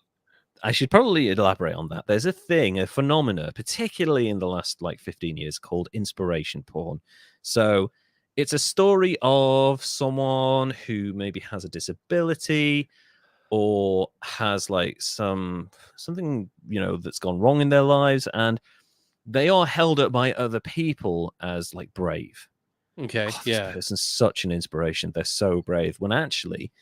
I should probably elaborate on that. There's a thing, a phenomena, particularly in the last like 15 years, called inspiration porn. So it's a story of someone who maybe has a disability or has like something that's gone wrong in their lives, and they are held up by other people as like brave. Okay, This yeah. person's such an inspiration. They're so brave, when actually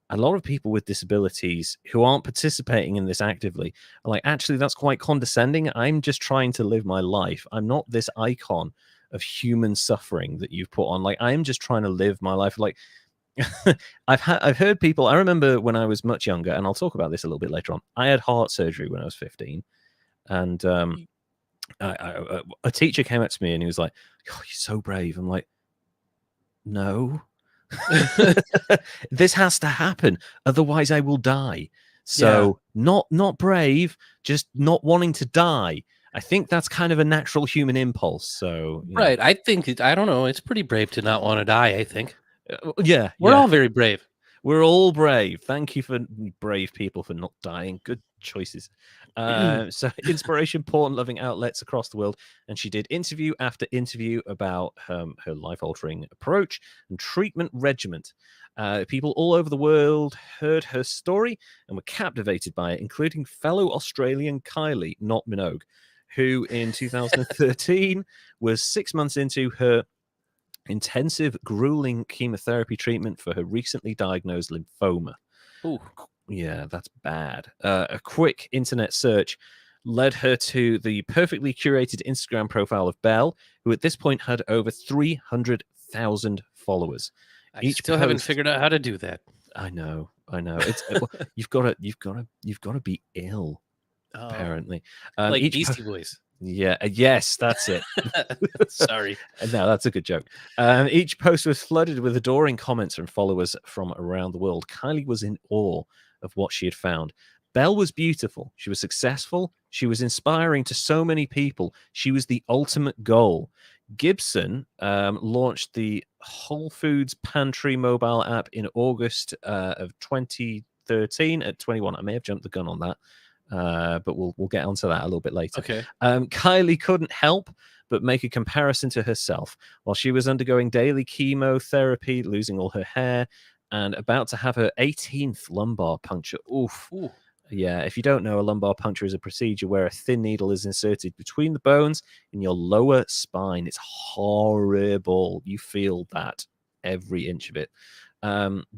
a lot of people with disabilities who aren't participating in this actively are like, actually, that's quite condescending. I'm just trying to live my life. I'm not this icon of human suffering that you've put on. Like, I'm just trying to live my life. Like, I've heard people. I remember when I was much younger, and I'll talk about this a little bit later on. I had heart surgery when I was 15, and a teacher came up to me and he was like, "Oh, you're so brave." I'm like, "No, this has to happen, otherwise I will die." So not brave, just not wanting to die. I think that's kind of a natural human impulse. So Right. I think I don't know. It's pretty brave to not want to die, I think. Yeah, We're all very brave. We're all brave. Thank you for brave people for not dying. Good choices. So inspiration porn loving outlets across the world. And she did interview after interview about her life-altering approach and treatment regimen. People all over the world heard her story and were captivated by it, including fellow Australian Kylie, not Minogue, who in 2013 was 6 months into her intensive, grueling chemotherapy treatment for her recently diagnosed lymphoma. Ooh. Yeah, that's bad. A quick internet search led her to the perfectly curated Instagram profile of Belle, who at this point had over 300,000 followers. I still haven't figured out how to do that. I know. It's you've got to be ill. Apparently, like Beastie Boys. Yeah, yes, that's it. Sorry. No, that's a good joke. Each post was flooded with adoring comments from followers from around the world. Kylie was in awe of what she had found. Belle was beautiful. She was successful. She was inspiring to so many people. She was the ultimate goal. Gibson launched the Whole Foods Pantry mobile app in August of 2013 at 21. I may have jumped the gun on that. But we'll get onto that a little bit later. Okay. Kylie couldn't help but make a comparison to herself while she was undergoing daily chemotherapy, losing all her hair, and about to have her 18th lumbar puncture. Oof. Ooh. Yeah, if you don't know, a lumbar puncture is a procedure where a thin needle is inserted between the bones in your lower spine. It's horrible. You feel that every inch of it.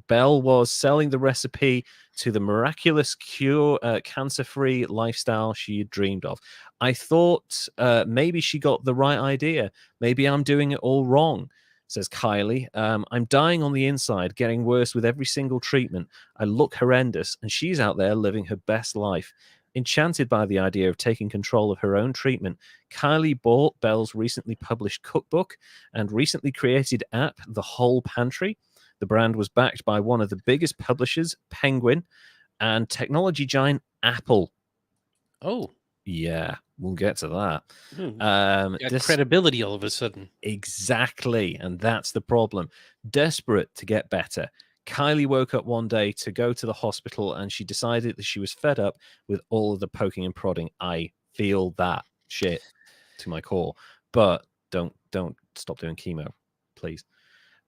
Belle was selling the recipe to the miraculous cure, cancer-free lifestyle she had dreamed of. I thought maybe she got the right idea. Maybe I'm doing it all wrong, says Kylie. I'm dying on the inside, getting worse with every single treatment. I look horrendous, and she's out there living her best life. Enchanted by the idea of taking control of her own treatment, Kylie bought Belle's recently published cookbook and recently created app, The Whole Pantry. The brand was backed by one of the biggest publishers, Penguin, and technology giant Apple. Oh, Yeah, we'll get to that. got credibility all of a sudden. Exactly, and that's the problem. Desperate to get better, Kylie woke up one day to go to the hospital, and she decided that she was fed up with all of the poking and prodding. I feel that shit to my core, but don't stop doing chemo, please.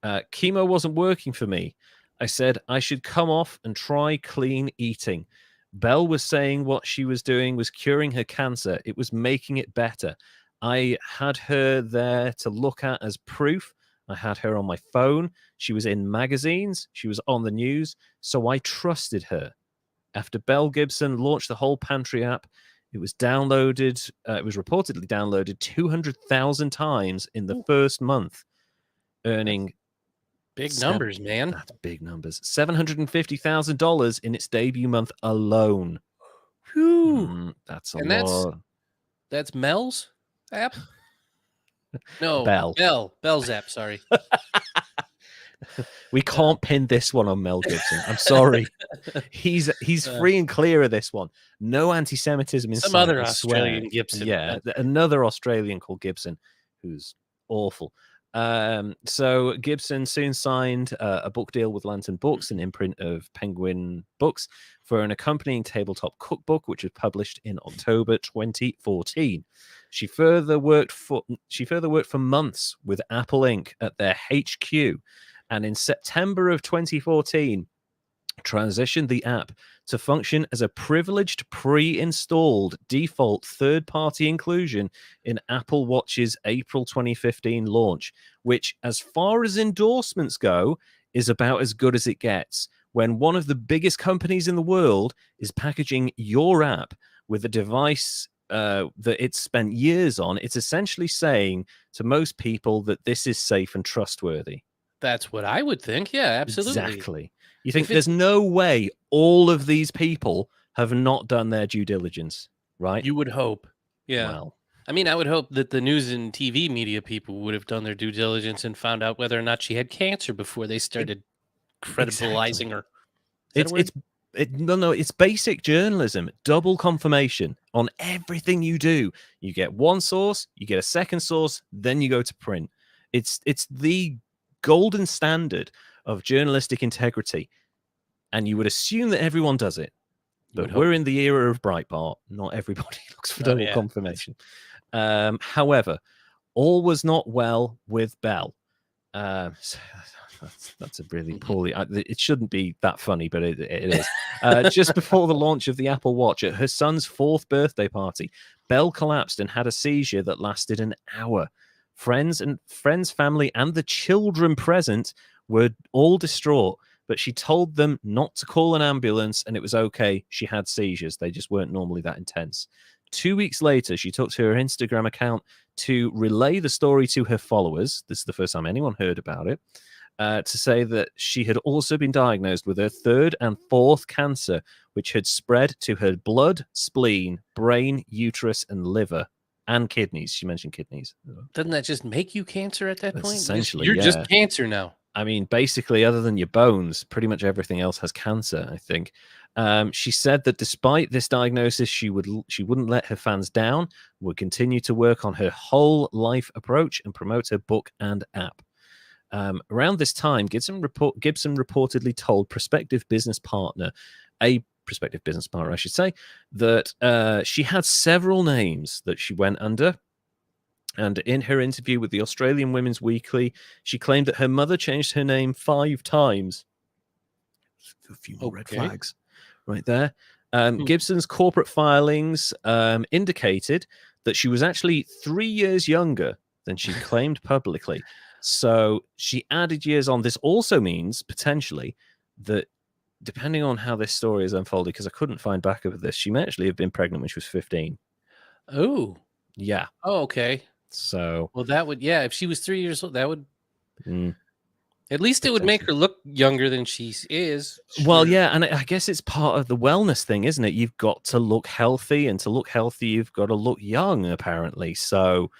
Chemo wasn't working for me. I said I should come off and try clean eating. Belle was saying what she was doing was curing her cancer. It was making it better. I had her there to look at as proof. I had her on my phone. She was in magazines. She was on the news. So I trusted her. After Belle Gibson launched the whole pantry app, it was downloaded. It was reportedly downloaded 200,000 times in the first month, earning big numbers, man. That's big numbers. $750,000 in its debut month alone. Whew. That's a And lot. That's Mel's app? No, Belle. Belle's app, sorry. We can't pin this one on Mel Gibson. I'm sorry. He's free and clear of this one. No anti-Semitism in Some sight, other I swear. Australian Gibson. Yeah, another Australian called Gibson, who's awful. So Gibson soon signed a book deal with Lantern Books, an imprint of Penguin Books, for an accompanying tabletop cookbook, which was published in October 2014. She further worked for months with Apple Inc. at their HQ, and in September of 2014, transitioned the app to function as a privileged pre-installed default third-party inclusion in Apple Watch's April 2015 launch, which, as far as endorsements go, is about as good as it gets. When one of the biggest companies in the world is packaging your app with a device that it's spent years on, it's essentially saying to most people that this is safe and trustworthy. That's what I would think. Yeah, absolutely. Exactly. You think there's no way all of these people have not done their due diligence, right? You would hope. Yeah. Well, I mean, I would hope that the news and TV media people would have done their due diligence and found out whether or not she had cancer before they started credibilizing her. It's basic journalism, double confirmation on everything you do. You get one source, you get a second source, then you go to print. It's the golden standard of journalistic integrity, and you would assume that everyone does it. But we're in the era of Breitbart. Not everybody looks for double confirmation. However, all was not well with Belle. That's a really poorly. It shouldn't be that funny, but it is. Just before the launch of the Apple Watch, at her son's 4th birthday party, Belle collapsed and had a seizure that lasted an hour. Friends, family, and the children present were all distraught, but she told them not to call an ambulance, and it was okay. She had seizures. They just weren't normally that intense. 2 weeks later, she took to her Instagram account to relay the story to her followers. This is the first time anyone heard about it. To say that she had also been diagnosed with her 3rd and 4th cancer, which had spread to her blood, spleen, brain, uterus, and liver, and kidneys. She mentioned kidneys. Doesn't that just make you cancer at that point? Essentially, you're just cancer now. I mean, basically, other than your bones, pretty much everything else has cancer, I think. She said that despite this diagnosis, she wouldn't let her fans down, would continue to work on her whole life approach and promote her book and app. Around this time, Gibson reportedly told a prospective business partner, I should say, that she had several names that she went under. And in her interview with the Australian Women's Weekly, she claimed that her mother changed her name 5 times. A few more red flags right there. Gibson's corporate filings indicated that she was actually 3 years younger than she claimed publicly. So she added years on. This also means potentially that, depending on how this story is unfolded, because I couldn't find back of this, she may actually have been pregnant when she was 15. Oh. Yeah. Oh, okay. So. Well, that would, if she was 3 years old, that would. At least it would make her look younger than she is. Sure. Well, yeah, and I guess it's part of the wellness thing, isn't it? You've got to look healthy, and to look healthy, you've got to look young, apparently. So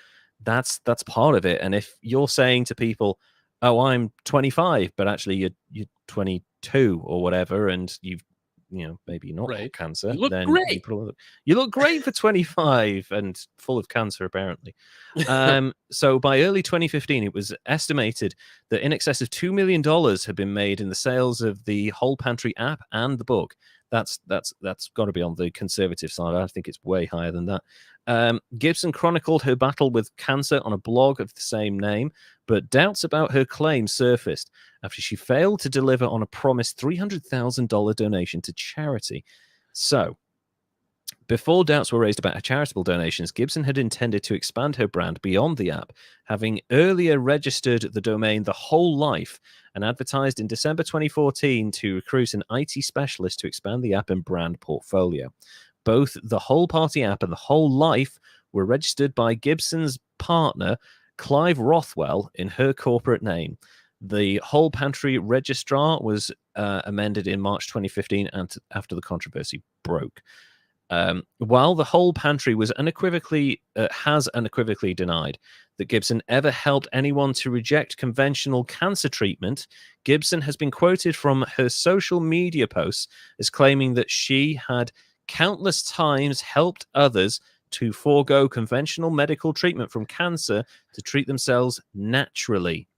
that's part of it. And if you're saying to people, "Oh, I'm 25," but actually you're 22 or whatever, and you've maybe not Right. cancer, You look then great. you look great for 25 and full of cancer, apparently. So by early 2015, it was estimated that in excess of $2 million had been made in the sales of the Whole Pantry app and the book. That's got to be on the conservative side. I think it's way higher than that. Gibson chronicled her battle with cancer on a blog of the same name, but doubts about her claim surfaced after she failed to deliver on a promised $300,000 donation to charity. So, before doubts were raised about her charitable donations, Gibson had intended to expand her brand beyond the app, having earlier registered the domain The Whole Life and advertised in December 2014 to recruit an IT specialist to expand the app and brand portfolio. Both the Whole Party app and The Whole Life were registered by Gibson's partner, Clive Rothwell, in her corporate name. The Whole Pantry registrar was amended in March 2015 and after the controversy broke. While the Whole Pantry was has unequivocally denied that Gibson ever helped anyone to reject conventional cancer treatment, Gibson has been quoted from her social media posts as claiming that she had countless times helped others to forego conventional medical treatment from cancer to treat themselves naturally,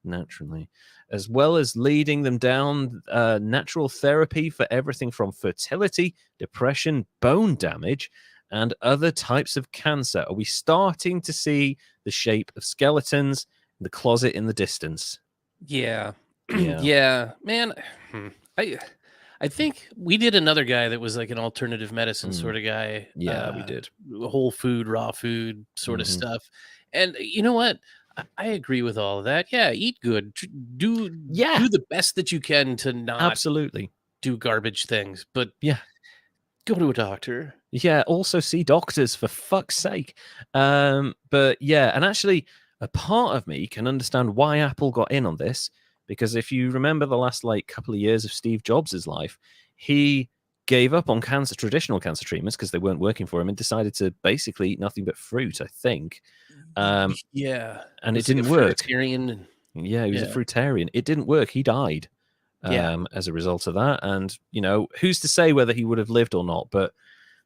as well as leading them down natural therapy for everything from fertility, depression, bone damage, and other types of cancer. Are we starting to see the shape of skeletons in the closet in the distance? Yeah. Yeah. Yeah, man. I think we did another guy that was like an alternative medicine sort of guy. Yeah, we did. Whole food, raw food sort of stuff. And you know what? I agree with all of that. Yeah, eat good. Do the best that you can to not Absolutely do garbage things. But yeah, go to a doctor. Yeah, also see doctors, for fuck's sake. But yeah, and actually, a part of me can understand why Apple got in on this, because if you remember the last couple of years of Steve Jobs' life, he gave up on traditional cancer treatments because they weren't working for him, and decided to basically eat nothing but fruit, I think. Yeah, and it like didn't work. Fruitarian. Yeah, he was a fruitarian. It didn't work. He died as a result of that. And, who's to say whether he would have lived or not? But,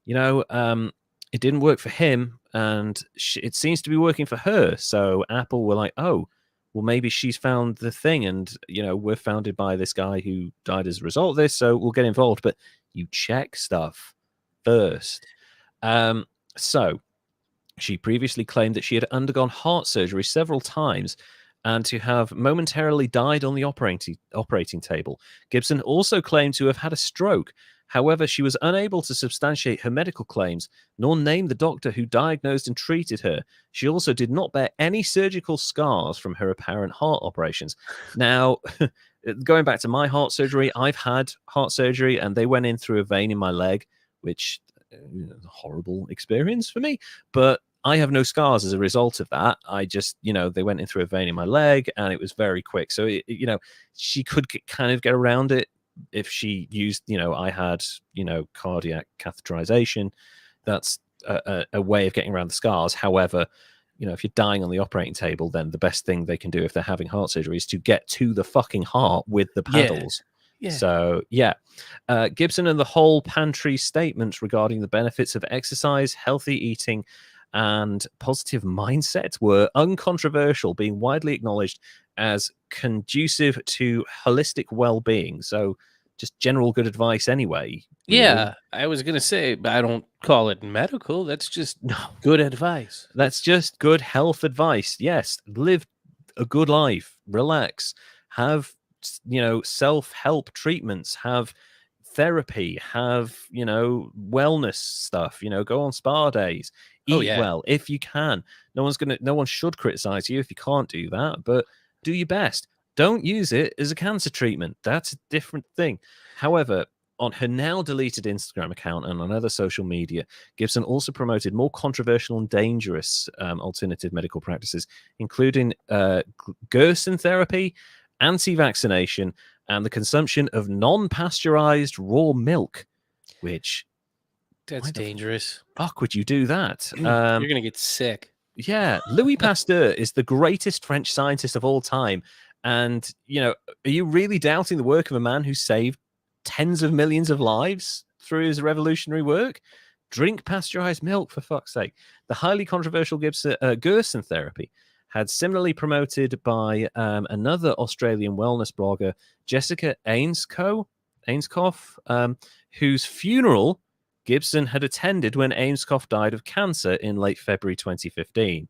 it didn't work for him, and it seems to be working for her. So Apple were like, oh, well, maybe she's found the thing, and, we're founded by this guy who died as a result of this, so we'll get involved. But you check stuff first. So she previously claimed that she had undergone heart surgery several times and to have momentarily died on the operating table. Gibson also claimed to have had a stroke. However, she was unable to substantiate her medical claims, nor name the doctor who diagnosed and treated her. She also did not bear any surgical scars from her apparent heart operations. Now, going back to my heart surgery, I've had heart surgery, and they went in through a vein in my leg, which is a horrible experience for me. But I have no scars as a result of that. I just, they went in through a vein in my leg, and it was very quick. So, she could kind of get around it if she used, I had, cardiac catheterization. That's a way of getting around the scars. However, if you're dying on the operating table, then the best thing they can do if they're having heart surgery is to get to the fucking heart with the paddles. Yeah. So, yeah. Gibson and the Whole Pantry statements regarding the benefits of exercise, healthy eating, and positive mindset were uncontroversial, being widely acknowledged as conducive to holistic well-being. So just general good advice anyway. Really. Yeah, I was going to say, but I don't call it medical. That's just good advice. That's just good health advice. Yes, live a good life, relax, have, self-help treatments, have therapy, have, wellness stuff, go on spa days, eat well if you can. No one should criticize you if you can't do that, but do your best. Don't use it as a cancer treatment. That's a different thing. However, on her now deleted Instagram account and on other social media, Gibson also promoted more controversial and dangerous alternative medical practices, including Gerson therapy, anti-vaccination, and the consumption of non-pasteurized raw milk, which... That's dangerous. Fuck would you do that? You're going to get sick. Yeah. Louis Pasteur is the greatest French scientist of all time. And, are you really doubting the work of a man who saved tens of millions of lives through his revolutionary work? Drink pasteurized milk, for fuck's sake. The highly controversial Gerson therapy had similarly promoted by another Australian wellness blogger, Jessica Ainscough, whose funeral Gibson had attended when Ainscough died of cancer in late February 2015.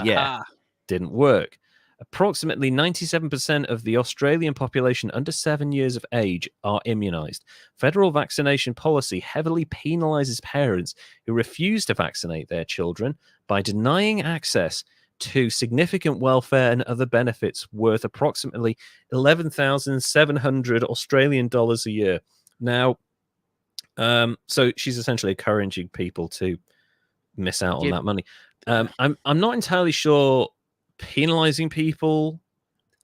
Yeah, didn't work. Approximately 97% of the Australian population under 7 years of age are immunized. Federal vaccination policy heavily penalizes parents who refuse to vaccinate their children by denying access to significant welfare and other benefits worth approximately 11,700 Australian dollars a year. Now, so she's essentially encouraging people to miss out on that money. I'm not entirely sure penalizing people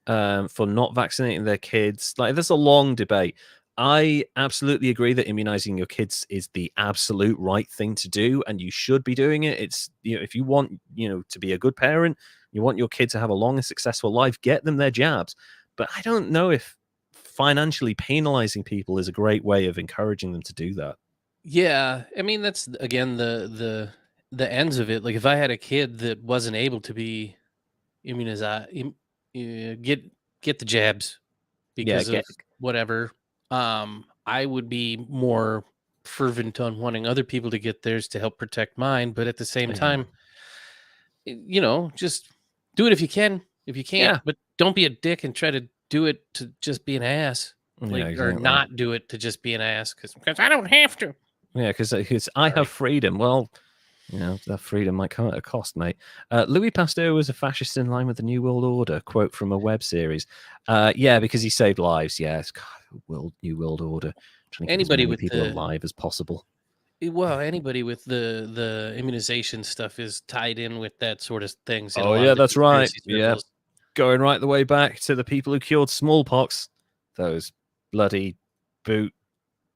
for not vaccinating their kids. Like, there's a long debate. I absolutely agree that immunizing your kids is the absolute right thing to do, and you should be doing it. It's, you know, if you want, you know, to be a good parent, you want your kid to have a long and successful life, get them their jabs. But I don't know if financially penalizing people is a great way of encouraging them to do that. Yeah, I mean, that's again the ends of it. Like, if I had a kid that wasn't able to be immunized, get the jabs because of whatever, I would be more fervent on wanting other people to get theirs to help protect mine. But at the same time, you know, just do it if you can. If you can't, but don't be a dick and try to do it to just be an ass. Like, or not do it to just be an ass because I don't have to. Yeah, because I have freedom. Well, you know, that freedom might come at a cost, mate. Louis Pasteur was a fascist in line with the New World Order. Quote from a web series. Yeah, because he saved lives. Yeah, it's New World Order. Trying to keep as many people alive as possible. Well, anybody with the immunization stuff is tied in with that sort of things. Oh, yeah, that's right. Yeah, going right the way back to the people who cured smallpox. Those bloody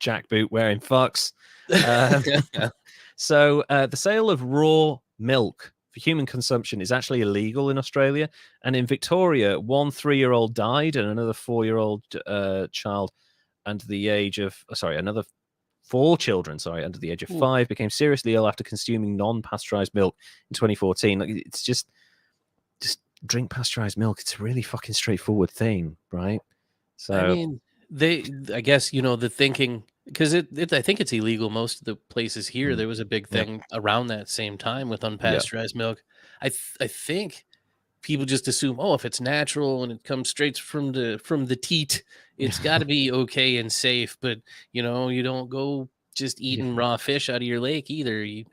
jackboot wearing fucks. So the sale of raw milk for human consumption is actually illegal in Australia. And in Victoria, one 3-year-old died and another 4-year-old child under the age of, another 4 children, under the age of 5 became seriously ill after consuming non-pasteurized milk in 2014. Like, it's just drink pasteurized milk. It's a really fucking straightforward thing, right? So, I mean, I guess, you know, the thinking, because I think it's illegal most of the places here. There was a big thing around that same time with unpasteurized milk. I think people just assume, oh, if it's natural and it comes straight from the teat, it's got to be okay and safe. But, you know, you don't go just eating raw fish out of your lake either. You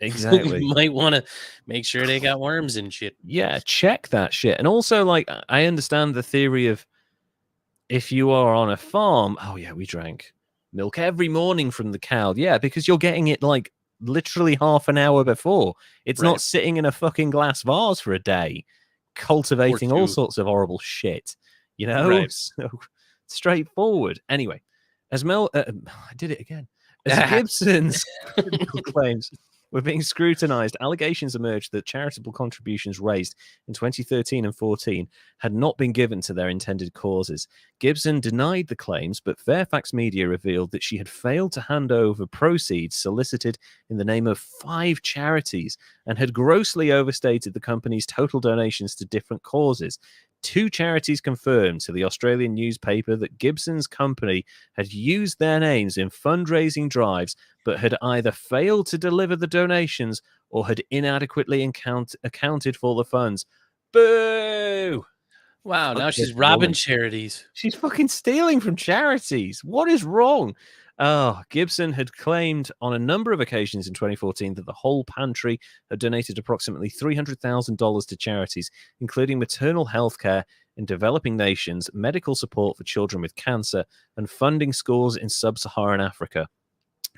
might want to make sure they got worms and shit. Yeah, check that shit. And also, like, I understand the theory of, if you are on a farm, oh yeah, we drank milk every morning from the cow. Yeah, because you're getting it like literally half an hour before. It's not sitting in a fucking glass vase for a day, cultivating all sorts of horrible shit. You know, so straightforward. Anyway, as I did it again. As Gibson's claims were being scrutinized, allegations emerged that charitable contributions raised in 2013 and 14 had not been given to their intended causes. Gibson denied the claims, but Fairfax Media revealed that she had failed to hand over proceeds solicited in the name of 5 charities and had grossly overstated the company's total donations to different causes. 2 charities confirmed to the Australian newspaper that Gibson's company had used their names in fundraising drives, but had either failed to deliver the donations or had inadequately accounted for the funds. Boo! Wow, now she's robbing charities. She's fucking stealing from charities. What is wrong? Oh, Gibson had claimed on a number of occasions in 2014 that the whole pantry had donated approximately $300,000 to charities, including maternal health care in developing nations, medical support for children with cancer, and funding schools in sub-Saharan Africa.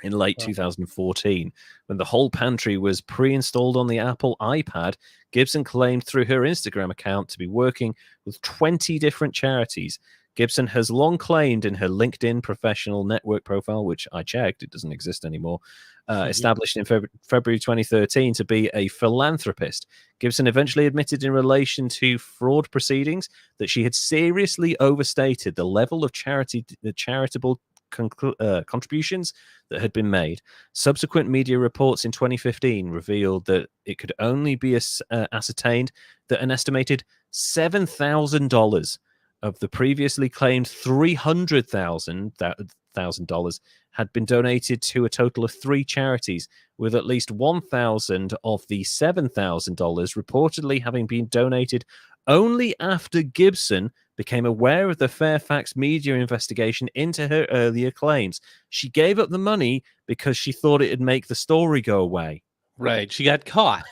In late 2014, when the whole pantry was pre-installed on the Apple iPad, Gibson claimed through her Instagram account to be working with 20 different charities. Gibson has long claimed in her LinkedIn professional network profile, which I checked, it doesn't exist anymore, established in February 2013 to be a philanthropist. Gibson eventually admitted in relation to fraud proceedings that she had seriously overstated the level of charitable contributions that had been made. Subsequent media reports in 2015 revealed that it could only be ascertained that an estimated $7,000 of the previously claimed $300,000 had been donated to a total of 3 charities, with at least $1,000 of the $7,000 reportedly having been donated only after Gibson became aware of the Fairfax media investigation into her earlier claims. She gave up the money because she thought it'd make the story go away. Right. She got caught.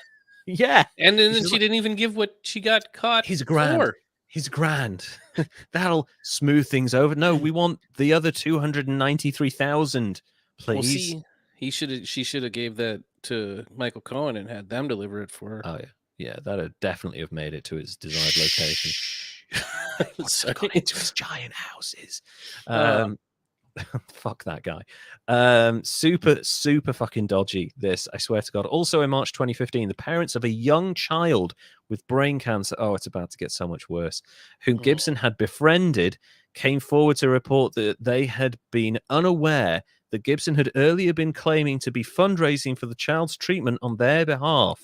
Yeah. And then She's she like, didn't even give what she got caught he's grand. for. He's grand. That'll smooth things over. No, we want the other 293,000, please. Well, see, she should have gave that to Michael Cohen and had them deliver it for her. Oh yeah. Yeah, that'd definitely have made it to its desired location. Once I've gone into his giant houses. Fuck that guy. Super fucking dodgy, this, I swear to God. Also in March 2015, the parents of a young child with brain cancer, oh, it's about to get so much worse, whom Gibson had befriended, came forward to report that they had been unaware that Gibson had earlier been claiming to be fundraising for the child's treatment on their behalf.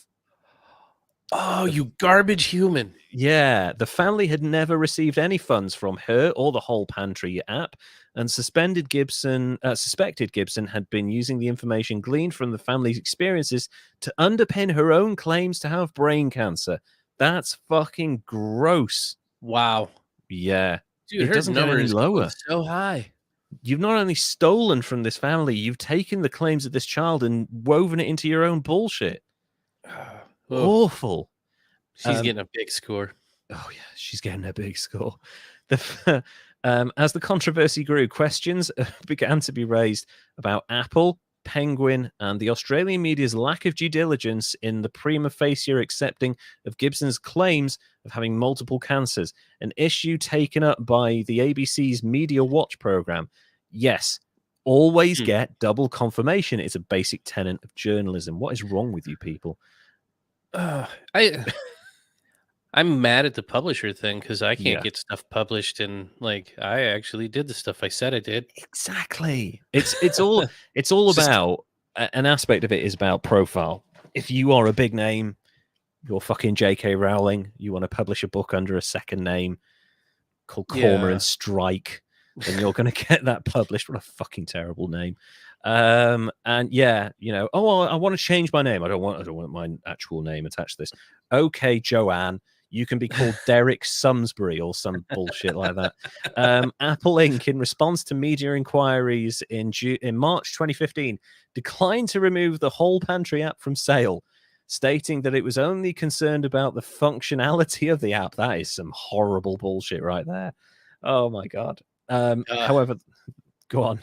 Oh, you garbage human. Yeah, the family had never received any funds from her or the Whole Pantry app, and suspected Gibson had been using the information gleaned from the family's experiences to underpin her own claims to have brain cancer. That's fucking gross. Wow. Yeah. Dude, it her doesn't get number any is lower. so high. You've not only stolen from this family, you've taken the claims of this child and woven it into your own bullshit. Awful. She's getting a big score. Oh yeah, she's getting a big score. As the controversy grew, questions began to be raised about Apple, Penguin, and the Australian media's lack of due diligence in the prima facie accepting of Gibson's claims of having multiple cancers, an issue taken up by the ABC's Media Watch program. Yes, always get double confirmation. It's a basic tenet of journalism. What is wrong with you people? I'm mad at the publisher thing because I can't get stuff published, and like I actually did the stuff I said I did. Exactly. It's all about an aspect of it is about profile. If you are a big name, you're fucking J.K. Rowling, you want to publish a book under a second name called Cormorant Strike, then you're going to get that published. What a fucking terrible name. And yeah, you know, I want to change my name. I don't want my actual name attached to this. Okay, Joanne. You can be called Derek Sumsbury or some bullshit like that. Apple Inc., in response to media inquiries in March 2015, declined to remove the Whole Pantry app from sale, stating that it was only concerned about the functionality of the app. That is some horrible bullshit right there. Oh my God. However, go on.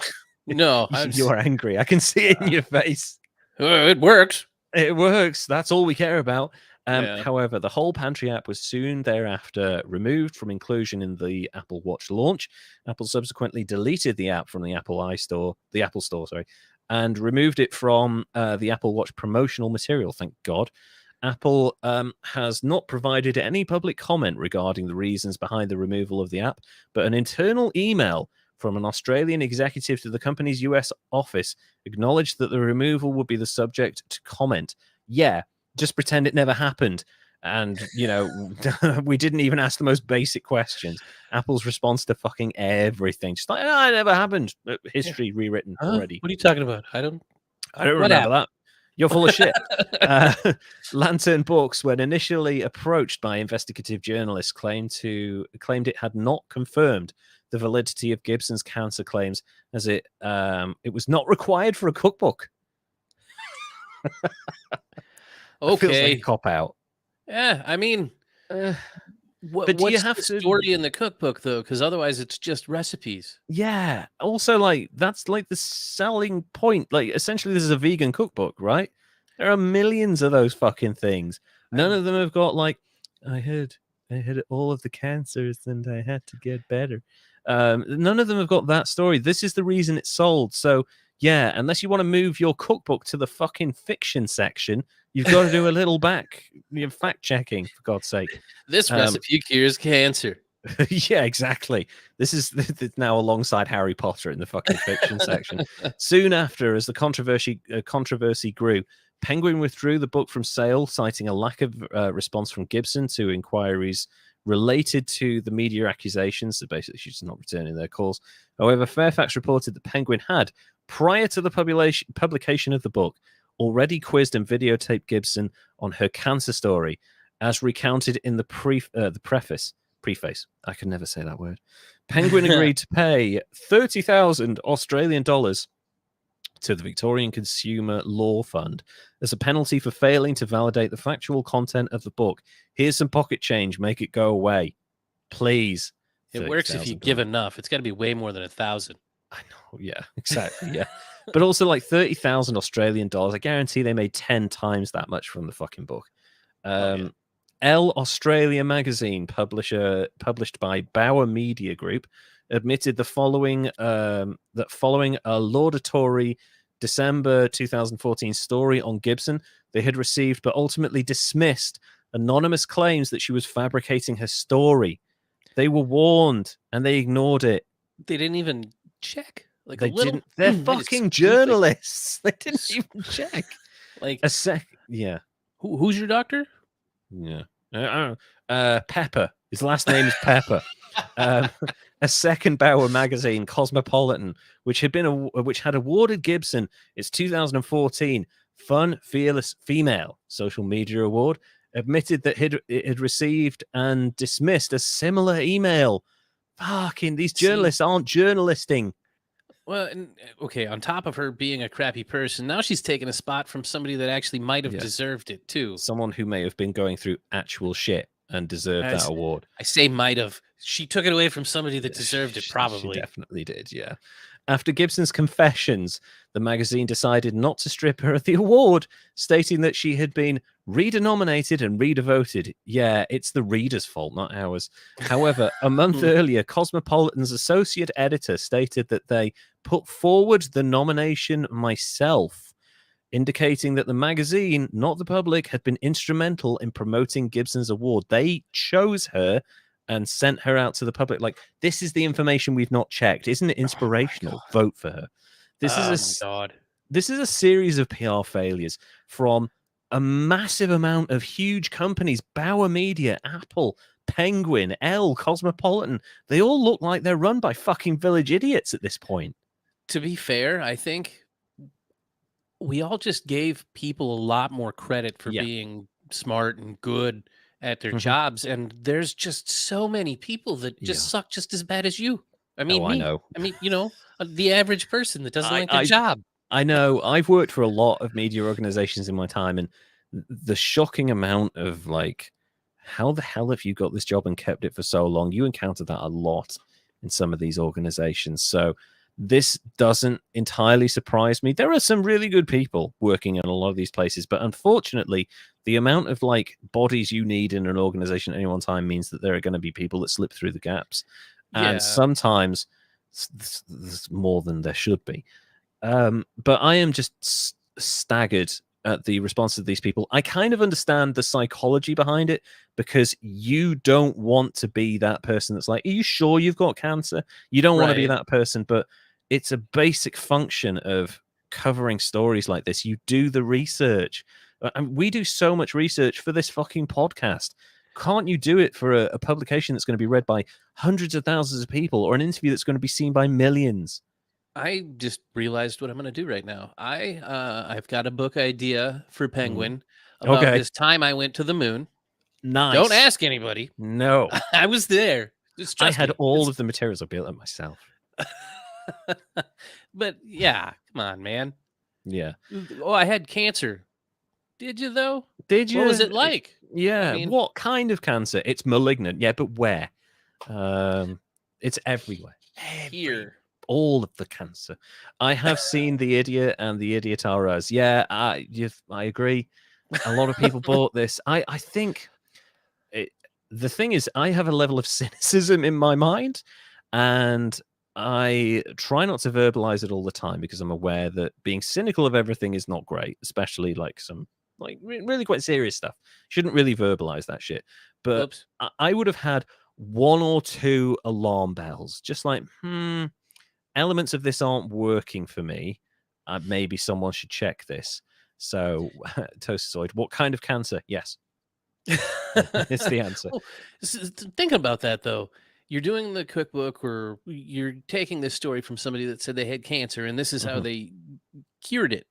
No, you are angry. I can see it in your face. It works. It works. That's all we care about. However, the Whole Pantry app was soon thereafter removed from inclusion in the Apple Watch launch. Apple subsequently deleted the app from the Apple Store, and removed it from the Apple Watch promotional material. Thank God. Apple has not provided any public comment regarding the reasons behind the removal of the app, but an internal email from an Australian executive to the company's US office acknowledged that the removal would be the subject to comment. Yeah. Just pretend it never happened. And, you know, we didn't even ask the most basic questions. Apple's response to fucking everything. Just like, it never happened. History rewritten already. What are you talking about? I don't remember that. You're full of shit. Lantern Books, when initially approached by investigative journalists, claimed it had not confirmed the validity of Gibson's cancer claims, as it was not required for a cookbook. Okay, feels like a cop out. Yeah, I mean, but do you have the story in the cookbook though? Because otherwise, it's just recipes. Yeah. Also, like that's like the selling point. Like, essentially, this is a vegan cookbook, right? There are millions of those fucking things. None of them have got like, I had all of the cancers and I had to get better. None of them have got that story. This is the reason it's sold. So yeah, unless you want to move your cookbook to the fucking fiction section, you've got to do a little fact checking, for God's sake. This recipe cures cancer. Yeah, exactly. This is now alongside Harry Potter in the fucking fiction section. Soon after, as the controversy grew, Penguin withdrew the book from sale, citing a lack of response from Gibson to inquiries related to the media accusations. So basically, she's not returning their calls. However, Fairfax reported that Penguin had, prior to the publication of the book, already quizzed and videotaped Gibson on her cancer story, as recounted in the preface. I can never say that word. Penguin agreed to pay 30,000 Australian dollars to the Victorian Consumer Law Fund as a penalty for failing to validate the factual content of the book. Here's some pocket change. Make it go away, please. It works if you give enough. It's got to be way more than 1,000. I know. Yeah, exactly. Yeah. But also like 30,000 Australian dollars. I guarantee they made 10 times that much from the fucking book. Elle Australia magazine, published by Bauer Media Group, admitted that following a laudatory December 2014 story on Gibson, they had received but ultimately dismissed anonymous claims that she was fabricating her story. They were warned and they ignored it. They didn't even check. Like they didn't. They're fucking journalists. They didn't even check. Like a sec. Yeah. Who's your doctor? Yeah. Pepper. His last name is Pepper. A second Bauer magazine, Cosmopolitan, which had awarded Gibson its 2014 Fun Fearless Female Social Media Award, admitted that it had received and dismissed a similar email. Fucking these journalists aren't journalisting. Well, and okay, on top of her being a crappy person, now she's taking a spot from somebody that actually might have deserved it too. Someone who may have been going through actual shit and deserved that award. I say might have. She took it away from somebody that deserved it, probably. She definitely did, yeah. After Gibson's confessions, the magazine decided not to strip her of the award, stating that she had been reader-nominated and reader-voted. Yeah, it's the reader's fault, not ours. However, a month earlier, Cosmopolitan's associate editor stated that they put forward the nomination myself, indicating that the magazine, not the public, had been instrumental in promoting Gibson's award. They chose her and sent her out to the public. Like, this is the information we've not checked. Isn't it inspirational? Vote for her. This is a series of PR failures from a massive amount of huge companies: Bauer Media, Apple, Penguin, Elle, Cosmopolitan. They all look like they're run by fucking village idiots at this point. To be fair, I think we all just gave people a lot more credit for being smart and good at their jobs, and there's just so many people that just suck just as bad as you. I mean, I know. I mean, you know, the average person that doesn't like their job. I know. I've worked for a lot of media organizations in my time, and the shocking amount of like, how the hell have you got this job and kept it for so long? You encounter that a lot in some of these organizations. So this doesn't entirely surprise me. There are some really good people working in a lot of these places, but unfortunately, the amount of like bodies you need in an organization at any one time means that there are going to be people that slip through the gaps. And sometimes there's more than there should be. But I am just staggered at the response of these people. I kind of understand the psychology behind it, because you don't want to be that person that's like, are you sure you've got cancer? You don't want to be that person, but it's a basic function of covering stories like this. You do the research. And we do so much research for this fucking podcast. Can't you do it for a publication that's going to be read by hundreds of thousands of people, or an interview that's going to be seen by millions? I just realized what I'm going to do right now. I've got a book idea for Penguin about this time I went to the moon. Nice. Don't ask anybody. No. I was there. I had all of the materials. I built it myself. But yeah, come on, man. Yeah. Oh, I had cancer. Did you though? Did you? What was it like? Yeah. I mean, what kind of cancer? It's malignant. Yeah, but where? It's everywhere. Here. All of the cancer. I have seen The Idiot and The Idiot Are Us. Yeah, I agree. A lot of people bought this. I think the thing is, I have a level of cynicism in my mind, and I try not to verbalize it all the time, because I'm aware that being cynical of everything is not great, especially like some like really quite serious stuff. Shouldn't really verbalize that shit. But I would have had one or two alarm bells, just like, elements of this aren't working for me. Maybe someone should check this. So, Toastoid, what kind of cancer? Yes. It's the answer. Well, think about that though. You're doing the cookbook, or you're taking this story from somebody that said they had cancer, and this is how they cured it,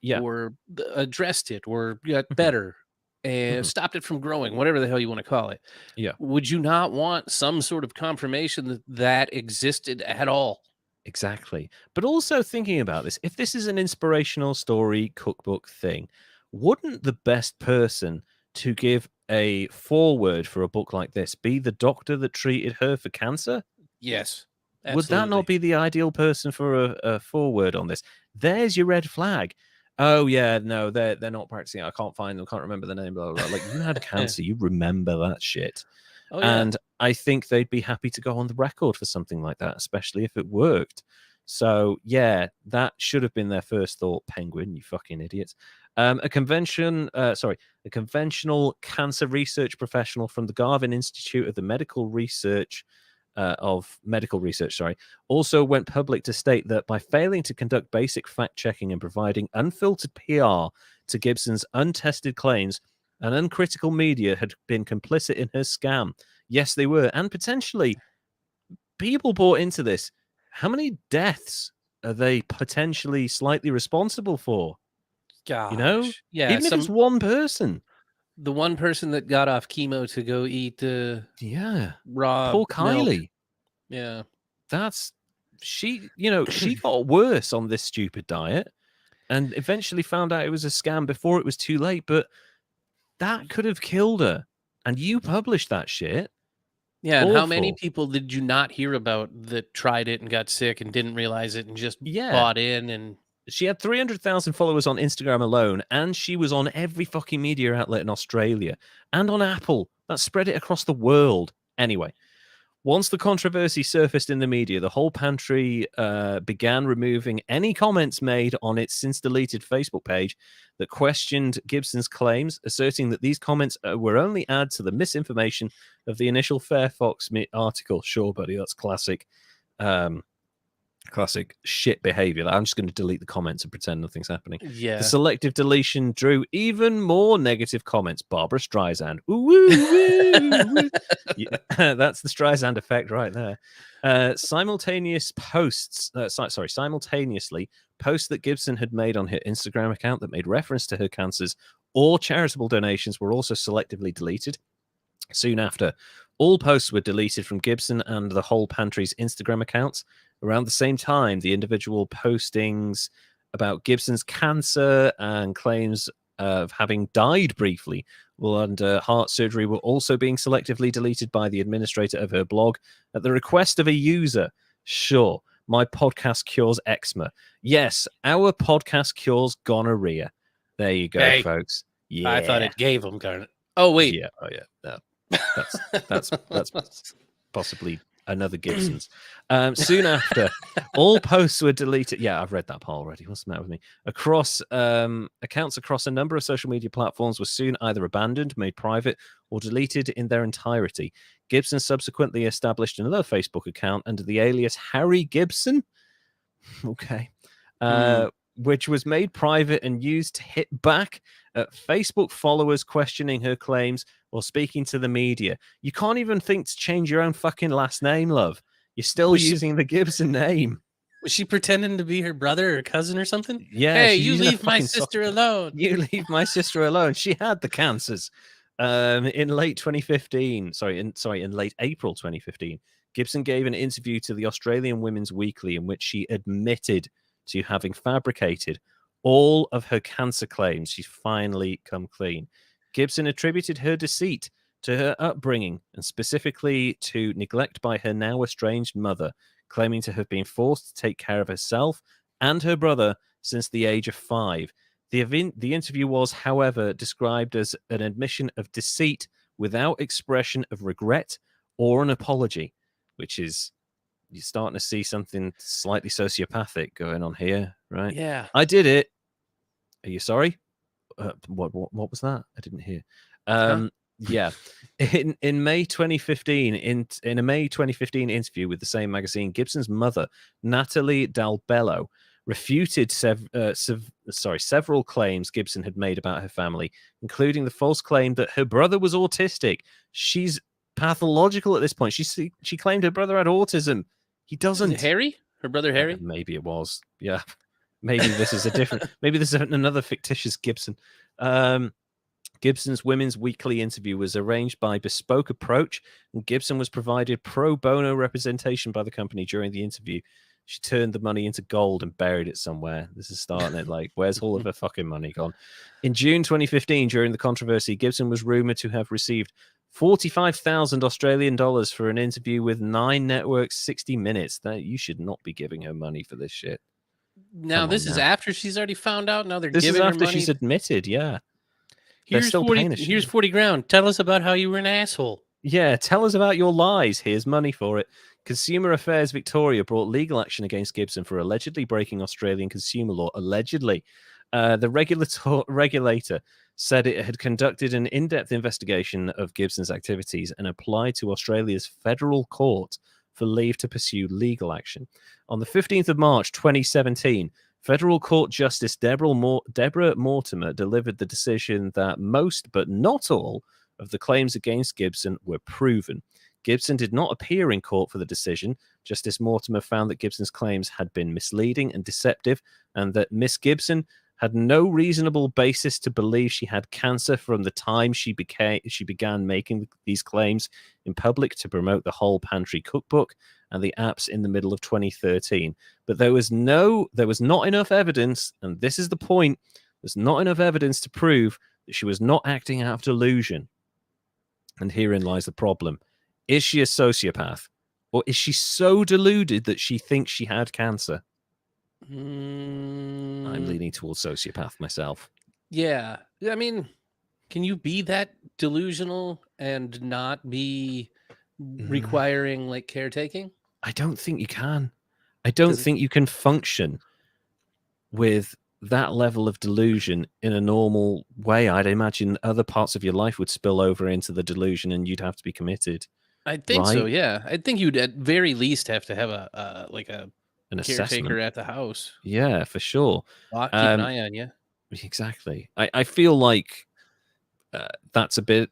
Yeah. or addressed it, or got Mhm. better, and stopped it from growing, whatever the hell you want to call it. Yeah. Would you not want some sort of confirmation that that existed at all? Exactly. But also thinking about this, if this is an inspirational story cookbook thing, wouldn't the best person to give a foreword for a book like this be the doctor that treated her for cancer? Yes, Would that not absolutely. be the ideal person for a foreword on this? There's your red flag. Oh yeah, no, they're not practicing. I can't find them. Can't remember the name. Blah, blah, blah. Like, you had cancer. You remember that shit. Oh yeah. And I think they'd be happy to go on the record for something like that, especially if it worked. So yeah, that should have been their first thought. Penguin, you fucking idiots. A conventional cancer research professional from the Garvin Institute of the Medical Research also went public to state that by failing to conduct basic fact checking and providing unfiltered PR to Gibson's untested claims, an uncritical media had been complicit in her scam. Yes, they were. And potentially, people bought into this. How many deaths are they potentially slightly responsible for? You know? Gosh. Yeah, Even if it's one person. the one person that got off chemo to go eat Yeah. raw Poor milk. Kylie. Yeah. She got worse on this stupid diet and eventually found out it was a scam before it was too late. But that could have killed her. And you published that shit. Yeah, and how many Awful. people did you not hear about that tried it and got sick and didn't realize it and just bought in? And She had 300,000 followers on Instagram alone, and she was on every fucking media outlet in Australia and on Apple. That spread it across the world. Anyway, once the controversy surfaced in the media, the whole pantry began removing any comments made on its since deleted Facebook page that questioned Gibson's claims, asserting that these comments were only add to the misinformation of the initial Fairfox article. Sure, buddy, that's classic. Classic shit behavior. I'm just going to delete the comments and pretend nothing's happening. yeah. The selective deletion drew even more negative comments. Barbara Streisand. Ooh, woo, woo. Yeah, that's the Streisand effect right there. Simultaneously, posts that Gibson had made on her Instagram account that made reference to her cancers or charitable donations were also selectively deleted. Soon after, all posts were deleted from Gibson and the whole pantry's Instagram accounts. Around the same time, the individual postings about Gibson's cancer and claims of having died briefly while under heart surgery were also being selectively deleted by the administrator of her blog at the request of a user. Sure, my podcast cures eczema. Yes, our podcast cures gonorrhea. There you go, Hey, folks. Yeah. I thought it gave them garnet. Oh wait. Yeah. Oh yeah. No. That's possibly another Gibson's. Soon after, all posts were deleted. Yeah, I've read that part already. What's the matter with me? Across accounts across a number of social media platforms were soon either abandoned, made private, or deleted in their entirety. Gibson subsequently established another Facebook account under the alias Harry Gibson. Okay. Which was made private and used to hit back at Facebook followers questioning her claims or speaking to the media. You can't even think to change your own fucking last name, love. You're still using the Gibson name. Was she pretending to be her brother or cousin or something? Yeah. Hey, you leave my sister alone. You leave my sister alone. She had the cancers. In late 2015, in late April 2015, Gibson gave an interview to the Australian Women's Weekly in which she admitted to having fabricated all of her cancer claims. She's finally come clean. Gibson attributed her deceit to her upbringing and specifically to neglect by her now estranged mother, claiming to have been forced to take care of herself and her brother since the age of 5. The interview was, however, described as an admission of deceit without expression of regret or an apology, which is, you're starting to see something slightly sociopathic going on here, right? Yeah. I did it. Are you sorry? What was that? I didn't hear. Huh? Yeah. In May 2015, in a May 2015 interview with the same magazine, Gibson's mother, Natalie Dalbello, refuted several claims Gibson had made about her family, including the false claim that her brother was autistic. She's pathological at this point. She claimed her brother had autism. He Is doesn't. it Harry? Her brother Harry? Maybe it was. Yeah. Maybe this is a different. Maybe this is another fictitious Gibson. Gibson's Women's Weekly interview was arranged by Bespoke Approach, and Gibson was provided pro bono representation by the company during the interview. She turned the money into gold and buried it somewhere. This is starting it like, where's all of her fucking money gone? In June 2015, during the controversy, Gibson was rumored to have received 45,000 Australian dollars for an interview with Nine Network's 60 Minutes. That you should not be giving her money for this shit. Now, this is after she's already found out. Now they're This is giving her after money. she's admitted, yeah. Here's 40 grand. Tell us about how you were an asshole. Yeah, tell us about your lies. Here's money for it. Consumer Affairs Victoria brought legal action against Gibson for allegedly breaking Australian consumer law. Allegedly. The regulator said it had conducted an in-depth investigation of Gibson's activities and applied to Australia's federal court for leave to pursue legal action. On the 15th of March 2017, Federal Court Justice Deborah Mortimer delivered the decision that most, but not all, of the claims against Gibson were proven. Gibson did not appear in court for the decision. Justice Mortimer found that Gibson's claims had been misleading and deceptive, and that Miss Gibson had no reasonable basis to believe she had cancer from the time she began making these claims in public to promote the Whole Pantry Cookbook and the apps in the middle of 2013. But there was not enough evidence, and this is the point, there's not enough evidence to prove that she was not acting out of delusion. And herein lies the problem. Is she a sociopath? Or is she so deluded that she thinks she had cancer? I'm leaning towards sociopath myself. Yeah. I mean, can you be that delusional and not be requiring like caretaking? I don't think you can. I don't think you can function with that level of delusion in a normal way. I'd imagine other parts of your life would spill over into the delusion and you'd have to be committed. I think right? so, yeah. I think you'd at very least have to have an caretaker assessment at the house. Yeah, for sure. Keep an eye on you. Exactly. I feel like that's the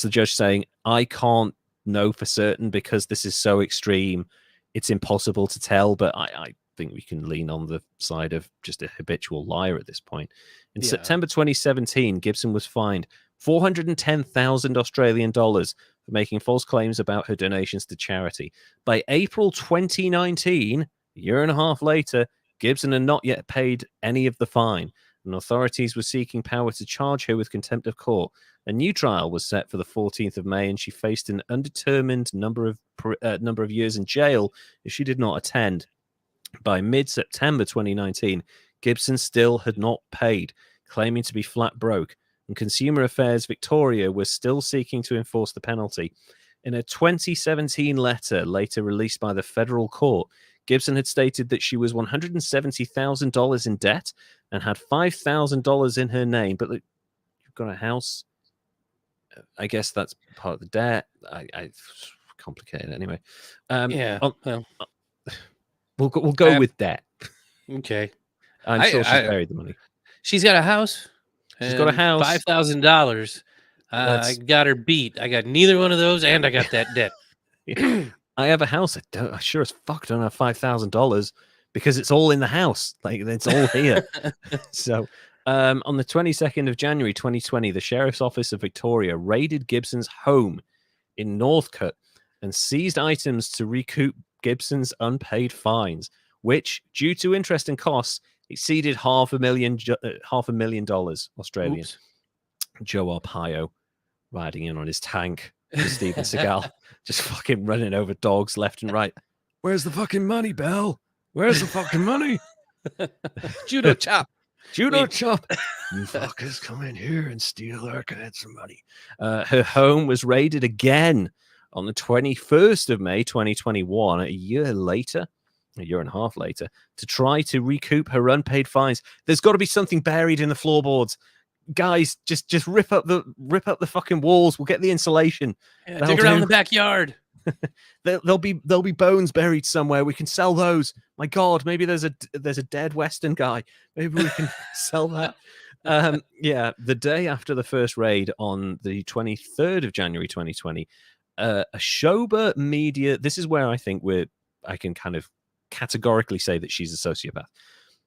judge saying, I can't know for certain because this is so extreme. It's impossible to tell, but I think we can lean on the side of just a habitual liar at this point. In September 2017, Gibson was fined 410,000 Australian dollars for making false claims about her donations to charity. By April 2019, a year and a half later, Gibson had not yet paid any of the fine, and authorities were seeking power to charge her with contempt of court. A new trial was set for the 14th of May, and she faced an undetermined number of years in jail if she did not attend. By mid-September 2019, Gibson still had not paid, claiming to be flat broke, and Consumer Affairs Victoria was still seeking to enforce the penalty. In a 2017 letter later released by the federal court, Gibson had stated that she was $170,000 in debt and had $5,000 in her name, but you've got a house. I guess that's part of the debt. I complicated anyway. We'll go with debt. Okay. I'm sure she's buried the money. She's got a house. She's got a house. $5,000. I got her beat. I got neither one of those, and I got that debt. I have a house. I sure as fuck don't have $5,000 because it's all in the house. Like, it's all here. So, on the 22nd of January 2020, the Sheriff's Office of Victoria raided Gibson's home in Northcote and seized items to recoup Gibson's unpaid fines, which, due to interest and costs, exceeded $500,000 Australian. Oops. Joe Arpaio riding in on his tank with Steven Seagal, just fucking running over dogs left and right. Where's the fucking money, Belle? Where's the fucking money? Judo chop. Chop. You fuckers come in here and steal our cancer money. Her home was raided again on the 21st of May, 2021, a year and a half later, to try to recoup her unpaid fines. There's got to be something buried in the floorboards. guys, just rip up the fucking walls. We'll get the insulation. Yeah, That'll dig around do. the backyard. There'll be bones buried somewhere. We can sell those. My God, maybe there's a dead Western guy. Maybe we can sell that. Yeah, the day after the first raid on the 23rd of January 2020, a Shoba Media. This is where I think I can kind of categorically say that she's a sociopath.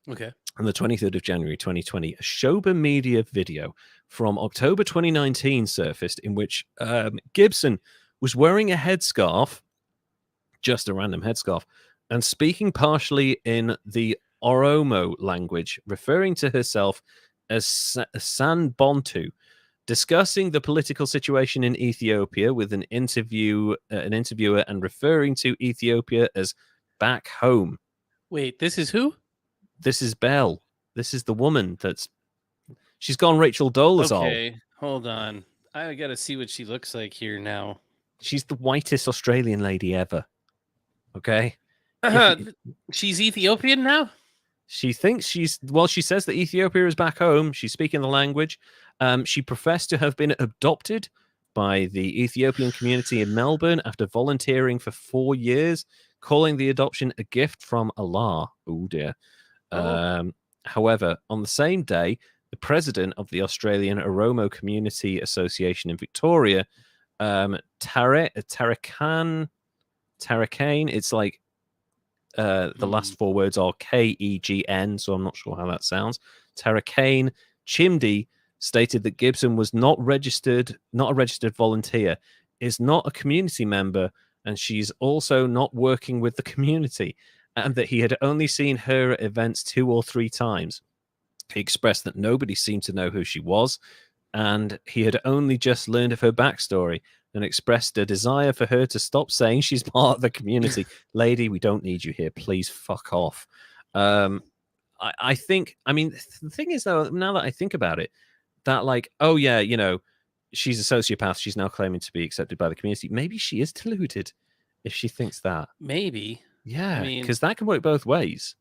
Okay. On the 23rd of January 2020, a Shoba Media video from October 2019 surfaced in which Gibson was wearing a headscarf, just a random headscarf, and speaking partially in the Oromo language, referring to herself as San Bontu, discussing the political situation in Ethiopia with an interviewer and referring to Ethiopia as back home. Wait, this is who? This is Belle. This is the woman she's gone Rachel Dolezal. Okay, hold on. I gotta see what she looks like here now. She's the whitest Australian lady ever. Okay? She's Ethiopian now? She thinks she says that Ethiopia is back home. She's speaking the language. She professed to have been adopted by the Ethiopian community in Melbourne after volunteering for 4 years, calling the adoption a gift from Allah. Oh, dear. However, on the same day, the president of the Australian Oromo Community Association in Victoria, Tarakane, it's like the last 4 words are Kegn, so I'm not sure how that sounds. Tarakane Chimdi stated that Gibson was not a registered volunteer, is not a community member, and she's also not working with the community, and that he had only seen her at events 2 or 3 times. He expressed that nobody seemed to know who she was, and he had only just learned of her backstory and expressed a desire for her to stop saying she's part of the community. Lady, we don't need you here. Please fuck off. I think, the thing is, though, now that I think about it, that oh, yeah, she's a sociopath. She's now claiming to be accepted by the community. Maybe she is deluded if she thinks that. Maybe. Yeah, because that can work both ways,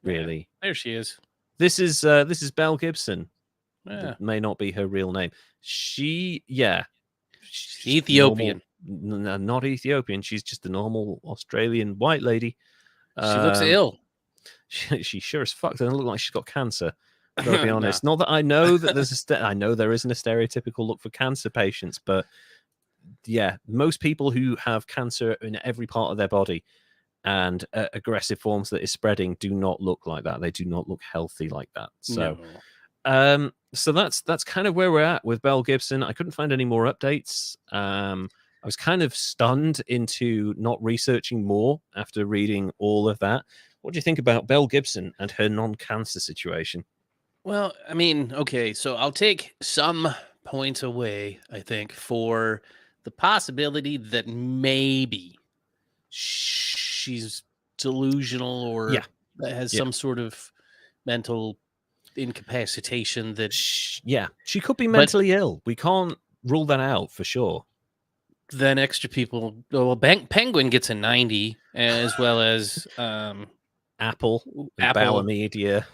really. Yeah, there she is. This is Belle Gibson. Yeah. That may not be her real name. She's Ethiopian. Not Ethiopian. She's just a normal Australian white lady. She looks ill. She sure as fuck doesn't look like she's got cancer. Gotta be honest. Not that I know that I know there isn't a stereotypical look for cancer patients, but yeah, most people who have cancer in every part of their body and aggressive forms that is spreading do not look like that. They do not look healthy like that. So, so that's kind of where we're at with Belle Gibson. I couldn't find any more updates. I was kind of stunned into not researching more after reading all of that. What do you think about Belle Gibson and her non-cancer situation? Well, okay, so I'll take some points away, I think, for the possibility that maybe she's delusional or has some sort of mental incapacitation that she could be mentally ill. We can't rule that out for sure. Then extra people, Penguin gets a 90, as well as Apple, Bauer Media,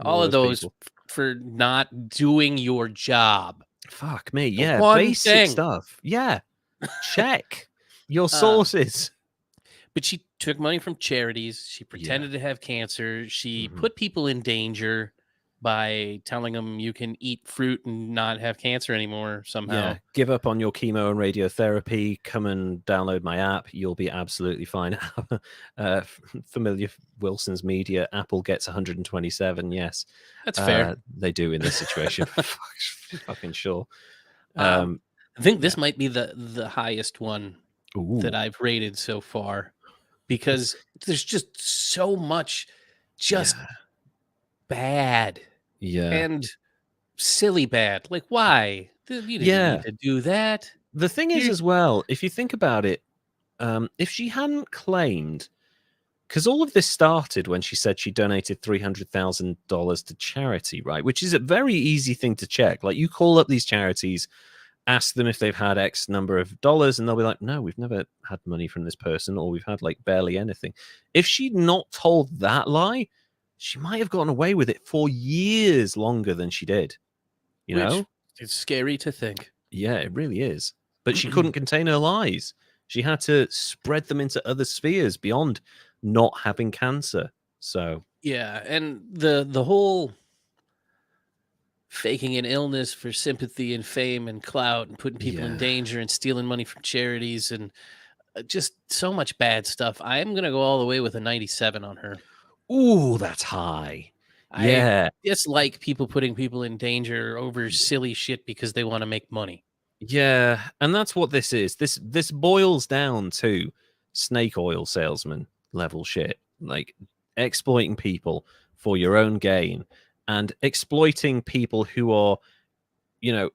all of those people for not doing your job. Fuck me, basic stuff. Check your sources. But she took money from charities. She pretended to have cancer. She put people in danger by telling them you can eat fruit and not have cancer anymore somehow. Yeah, give up on your chemo and radiotherapy. Come and download my app. You'll be absolutely fine. Familiar Wilson's Media. Apple gets 127. Yes, that's fair. They do in this situation. Fucking sure. I think this might be the highest one that I've rated so far, because there's just so much bad and silly bad. Like, why? You didn't need to do that. The thing is, as well, if you think about it, if she hadn't claimed, because all of this started when she said she donated $300,000 to charity, right? Which is a very easy thing to check. Like, you call up these charities, ask them if they've had X number of dollars, and they'll be like, no, we've never had money from this person, or we've had like barely anything. If she'd not told that lie, she might have gotten away with it for years longer than she did. you Which know? is scary to think. Yeah, it really is. But she couldn't contain her lies. She had to spread them into other spheres beyond not having cancer. So Yeah, and the whole faking an illness for sympathy and fame and clout and putting people in yeah. danger and stealing money from charities and just so much bad stuff. I am going to go all the way with a 97 on her. Ooh, that's high. I Yeah. dislike people putting people in danger over silly shit because they want to make money. Yeah, and that's what this is. This boils down to snake oil salesman level shit, like exploiting people for your own gain and exploiting people who are, you know,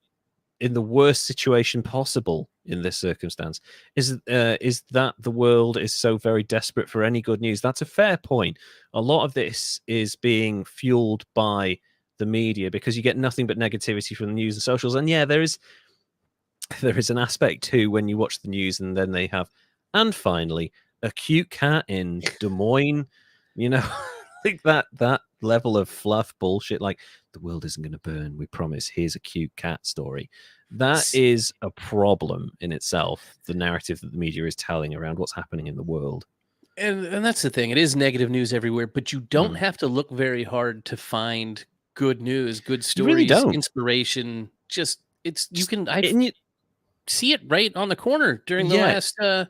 in the worst situation possible in this circumstance. Is that the world is so very desperate for any good news? That's a fair point. A lot of this is being fueled by the media because you get nothing but negativity from the news and socials. And yeah, there is an aspect too when you watch the news and then they have, and finally, a cute cat in Des Moines, you know, like that level of fluff bullshit, like the world isn't going to burn, we promise, here's a cute cat story. That is a problem in itself, the narrative that the media is telling around what's happening in the world. And that's the thing. It is negative news everywhere, but you don't have to look very hard to find good news, good You really stories, don't. inspiration. Just it's you can I And you, see it right on the corner during the yeah, last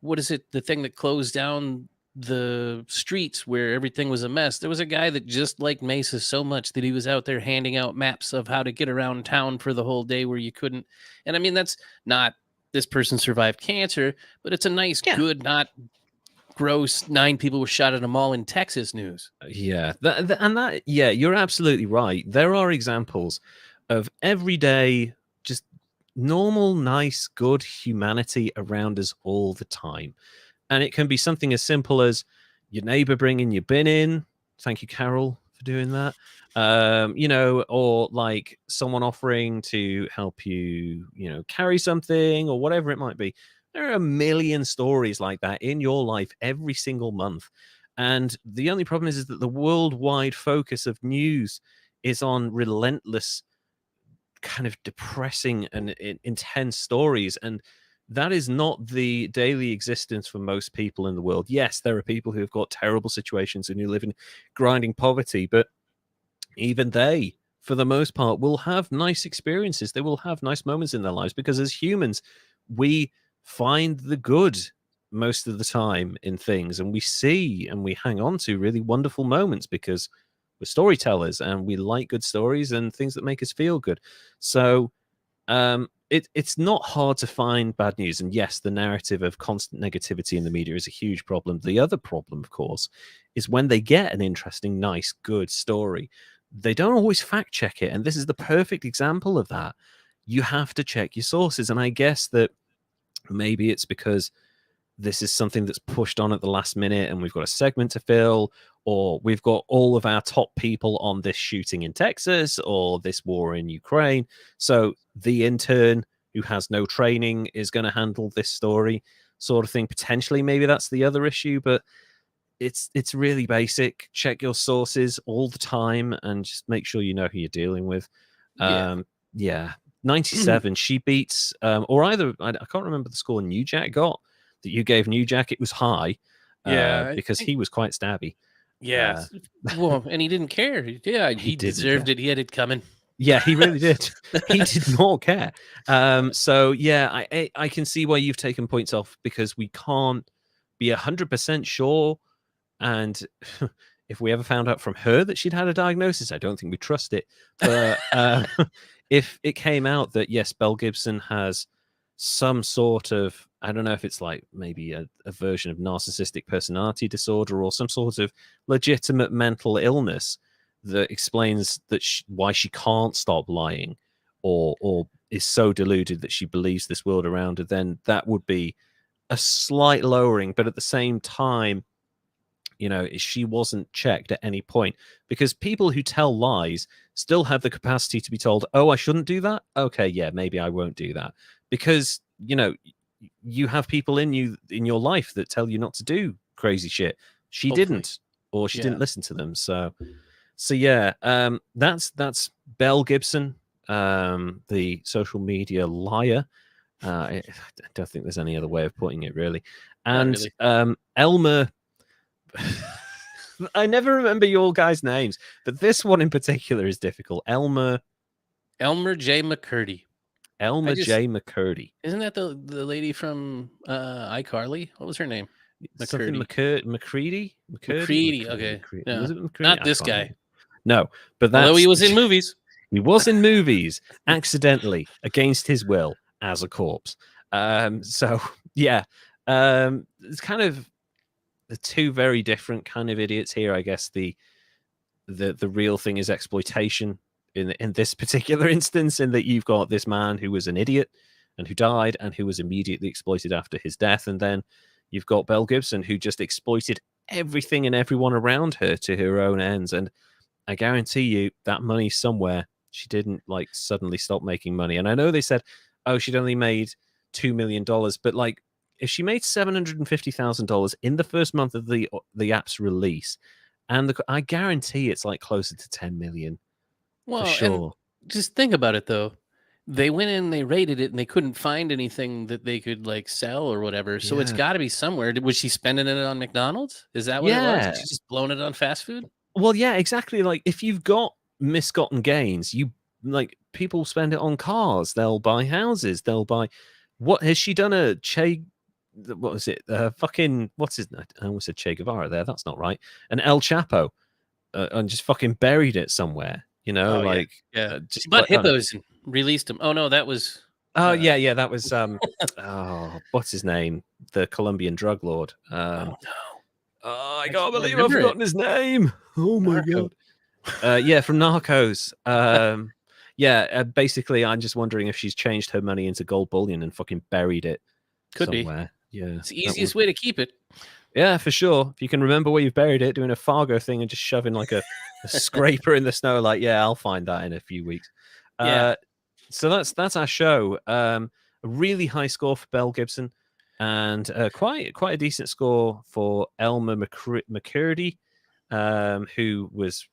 what is it, the thing that closed down the streets where everything was a mess. There was a guy that just liked Mesa so much that he was out there handing out maps of how to get around town for the whole day where you couldn't. And I mean, that's not this person survived cancer, but it's a nice, yeah. good, not gross 9 people were shot at a mall in Texas news. Yeah, yeah, you're absolutely right. There are examples of everyday, just normal, nice, good humanity around us all the time. And it can be something as simple as your neighbor bringing your bin in. Thank you, Carol, for doing that. You know, or like someone offering to help you, you know, carry something or whatever it might be. There are a million stories like that in your life every single month. And the only problem is that the worldwide focus of news is on relentless, kind of depressing and intense stories. And that is not the daily existence for most people in the world. Yes, there are people who have got terrible situations and who live in grinding poverty, but even they, for the most part, will have nice experiences. They will have nice moments in their lives because as humans, we find the good most of the time in things and we see and we hang on to really wonderful moments because we're storytellers and we like good stories and things that make us feel good. So it's not hard to find bad news. And yes, the narrative of constant negativity in the media is a huge problem. The other problem, of course, is when they get an interesting, nice, good story, they don't always fact check it. And this is the perfect example of that. You have to check your sources. And I guess that maybe it's because this is something that's pushed on at the last minute and we've got a segment to fill, or we've got all of our top people on this shooting in Texas or this war in Ukraine. So the intern who has no training is going to handle this story, sort of thing. Potentially, maybe that's the other issue, but it's really basic. Check your sources all the time and just make sure you know who you're dealing with. Yeah. Yeah. 97, she beats, or either, I can't remember the score New Jack got that you gave New Jack. It was high Yeah. because he was quite stabby. Yeah. Well, and he didn't care. Yeah, he didn't deserved care. it. He had it coming. Yeah, he really did. He did not care. So yeah, I can see why you've taken points off because we can't be 100% sure. And if we ever found out from her that she'd had a diagnosis, I don't think we trust it. But if it came out that yes, Belle Gibson has some sort of, I don't know if it's like maybe a version of narcissistic personality disorder or some sort of legitimate mental illness that explains that why she can't stop lying or is so deluded that she believes this world around her, then that would be a slight lowering. But at the same time, you know, she wasn't checked at any point because people who tell lies still have the capacity to be told, oh, I shouldn't do that. Okay, yeah, maybe I won't do that because, you know, you have people in your life that tell you not to do crazy shit. She Hopefully. didn't, or she Yeah. didn't listen to them. So yeah, that's Belle Gibson. the social media liar. I don't think there's any other way of putting it, really. Not And really. Elmer. I never remember your guys' names, but this one in particular is difficult. Elmer J. McCurdy. J. McCurdy. Isn't that the lady from iCarly? What was her name? Something McCurdy. McCready? McCready. Okay. Yeah. Was it McCready? Not I this can't guy. remember. No, but that's Although he was in movies. He was in movies accidentally against his will as a corpse. So yeah, it's kind of the two very different kind of idiots here. I guess the real thing is exploitation in this particular instance, in that you've got this man who was an idiot and who died and who was immediately exploited after his death, and then you've got Belle Gibson, who just exploited everything and everyone around her to her own ends. And I guarantee you that money somewhere, she didn't like suddenly stop making money. And I know they said, oh, she'd only made $2 million, but like if she made $750,000 in the first month of the app's release, and I guarantee it's like closer to 10 million. Well, for sure. And just think about it though. They went in, they rated it, and they couldn't find anything that they could like sell or whatever. So it's got to be somewhere. Was she spending it on McDonald's? Is that what it was? She's just blowing it on fast food? Well, yeah, exactly. Like if you've got misgotten gains, you like people spend it on cars. They'll buy houses. They'll buy. What has she done? A Chey? What was it? Fucking what's his? I almost said Che Guevara there. That's not right. An El Chapo, and just fucking buried it somewhere. You know, like just bought hippos and released them. Oh no, that was. Oh yeah, that was. Oh, what's his name? The Colombian drug lord. Oh no. Oh, I can't believe I've forgotten his name. Oh my god. Yeah, from Narcos. Basically, I'm just wondering if she's changed her money into gold bullion and fucking buried it somewhere. Yeah, it's the easiest way to keep it. Yeah, for sure. If you can remember where you've buried it, doing a Fargo thing and just shoving like a scraper in the snow, like, yeah, I'll find that in a few weeks. So that's our show. A really high score for Belle Gibson, and quite a decent score for Elmer McCurdy, who was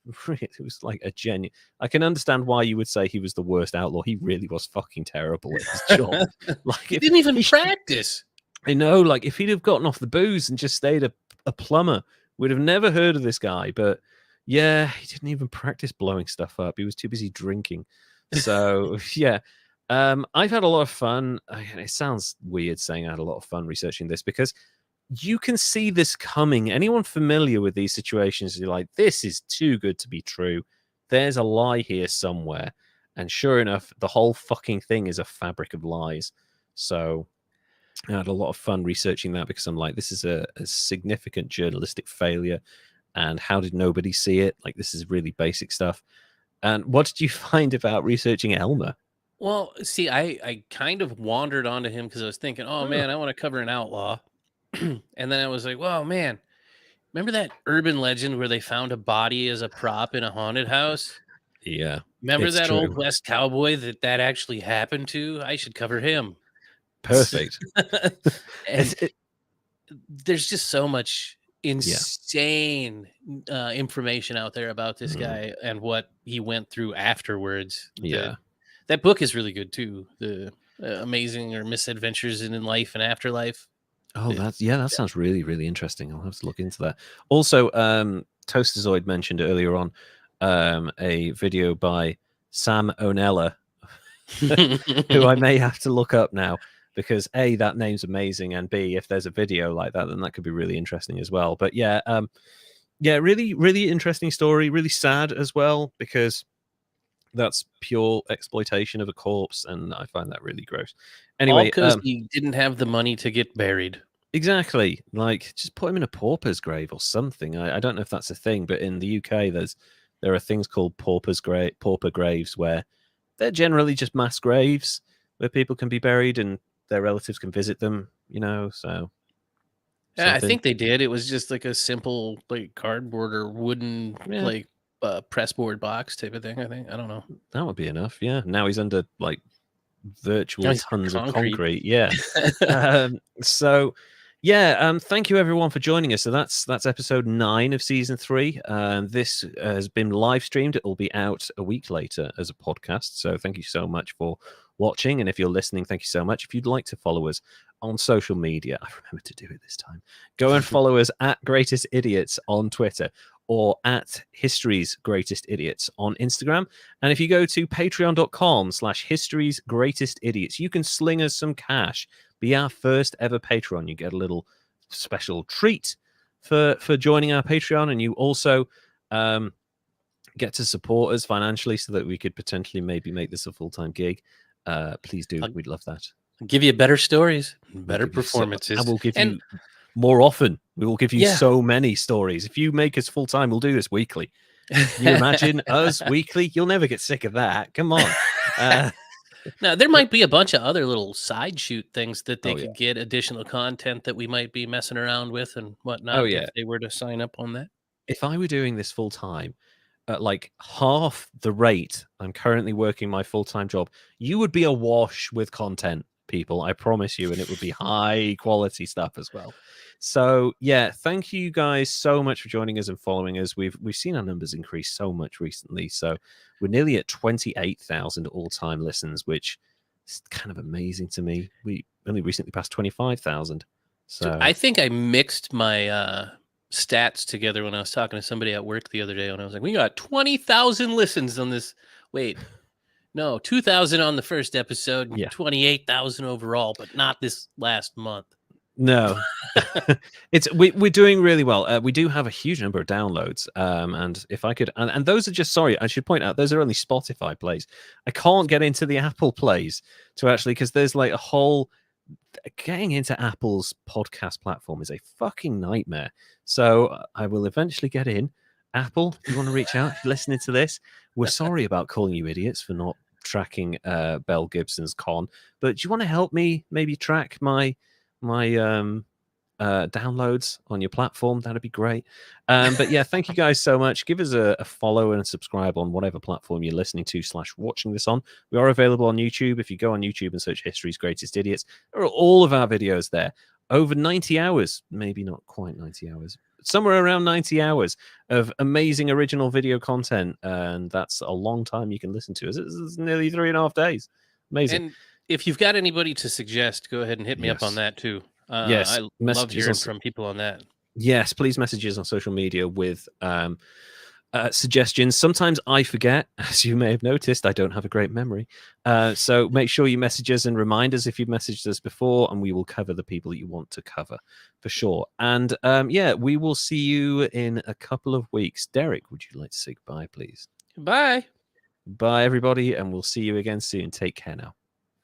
like a genuine. I can understand why you would say he was the worst outlaw. He really was fucking terrible at his job. Like he didn't even practice. I know, like if he'd have gotten off the booze and just stayed a plumber, we'd have never heard of this guy. But yeah, he didn't even practice blowing stuff up. He was too busy drinking. So yeah, I've had a lot of fun. It sounds weird saying I had a lot of fun researching this, because you can see this coming. Anyone familiar with these situations, you're like, this is too good to be true. There's a lie here somewhere. And sure enough, the whole fucking thing is a fabric of lies. So I had a lot of fun researching that, because I'm like, this is a significant journalistic failure. And how did nobody see it? Like, this is really basic stuff. And what did you find about researching Elmer? Well, see, I kind of wandered onto him because I was thinking, oh man, I want to cover an outlaw. And then I was like, well, man, remember that urban legend where they found a body as a prop in a haunted house? Yeah. Remember that old West cowboy that actually happened to? I should cover him. Perfect. And there's just so much insane information out there about this guy and what he went through afterwards. Yeah. That book is really good too. The Amazing or Misadventures in Life and Afterlife. Oh, that sounds really, really interesting. I'll have to look into that. Also, Toasterzoid mentioned earlier on a video by Sam Onella, who I may have to look up now, because A, that name's amazing, and B, if there's a video like that, then that could be really interesting as well. But yeah, really, really interesting story. Really sad as well, because that's pure exploitation of a corpse, and I find that really gross. Anyway, because he didn't have the money to get buried. Exactly. Like, just put him in a pauper's grave or something. I don't know if that's a thing, but in the UK, there are things called pauper graves, where they're generally just mass graves where people can be buried and their relatives can visit them. You know, so. Yeah, I think they did. It was just like a simple like cardboard or wooden like pressboard box type of thing. I think. I don't know. That would be enough. Yeah. Now he's under like virtual tons of concrete. Yeah. So Yeah, thank you everyone for joining us. So that's episode 9 of season 3. This has been live streamed. It will be out a week later as a podcast. So thank you so much for watching. And if you're listening, thank you so much. If you'd like to follow us on social media, I remember to do it this time. Go and follow us at Greatest Idiots on Twitter or at History's Greatest Idiots on Instagram. And if you go to patreon.com/History's Greatest Idiots, you can sling us some cash. Be our first ever Patreon. You get a little special treat for joining our Patreon, and you also get to support us financially so that we could potentially maybe make this a full-time gig. Please do. We'd love that. I'll give you better stories, better performances. And we'll give you more often. We will give you so many stories. If you make us full-time, we'll do this weekly. Can you imagine us weekly? You'll never get sick of that. Come on. Now, there might be a bunch of other little side shoot things that they could get additional content that we might be messing around with and whatnot if they were to sign up on that. If I were doing this full time at like half the rate I'm currently working my full-time job, you would be awash with content, people. I promise you. And it would be high quality stuff as well. So yeah, thank you guys so much for joining us and following us. We've seen our numbers increase so much recently. So we're nearly at 28,000 all-time listens, which is kind of amazing to me. We only recently passed 25,000. So I think I mixed my stats together when I was talking to somebody at work the other day, when I was like, we got 20,000 listens on this. Wait, no, 2,000 on the first episode, and 28,000 overall, but not this last month. No, we're doing really well. We do have a huge number of downloads, and if I could, and those are just, sorry, I should point out, those are only Spotify plays. I can't get into the Apple plays to actually, because there's like a whole, getting into Apple's podcast platform is a fucking nightmare. So I will eventually get in. Apple, if you want to reach out, if you're listening to this, we're sorry about calling you idiots for not tracking Belle Gibson's con, but do you want to help me maybe track my downloads on your platform? That'd be great. But yeah, thank you guys so much. Give us a follow and a subscribe on whatever platform you're listening to / watching this on. We are available on YouTube. If you go on YouTube and search History's Greatest Idiots, there are all of our videos there. Over 90 hours, maybe not quite 90 hours, but somewhere around 90 hours of amazing original video content. And that's a long time you can listen to. It's nearly 3.5 days. Amazing. And if you've got anybody to suggest, go ahead and hit me up on that too. Yes, I love hearing from people on that. Yes, please message us on social media with suggestions. Sometimes I forget, as you may have noticed. I don't have a great memory. So make sure you message us and remind us if you've messaged us before, and we will cover the people that you want to cover for sure. And yeah, we will see you in a couple of weeks. Derek, would you like to say goodbye, please? Bye. Bye, everybody, and we'll see you again soon. Take care now.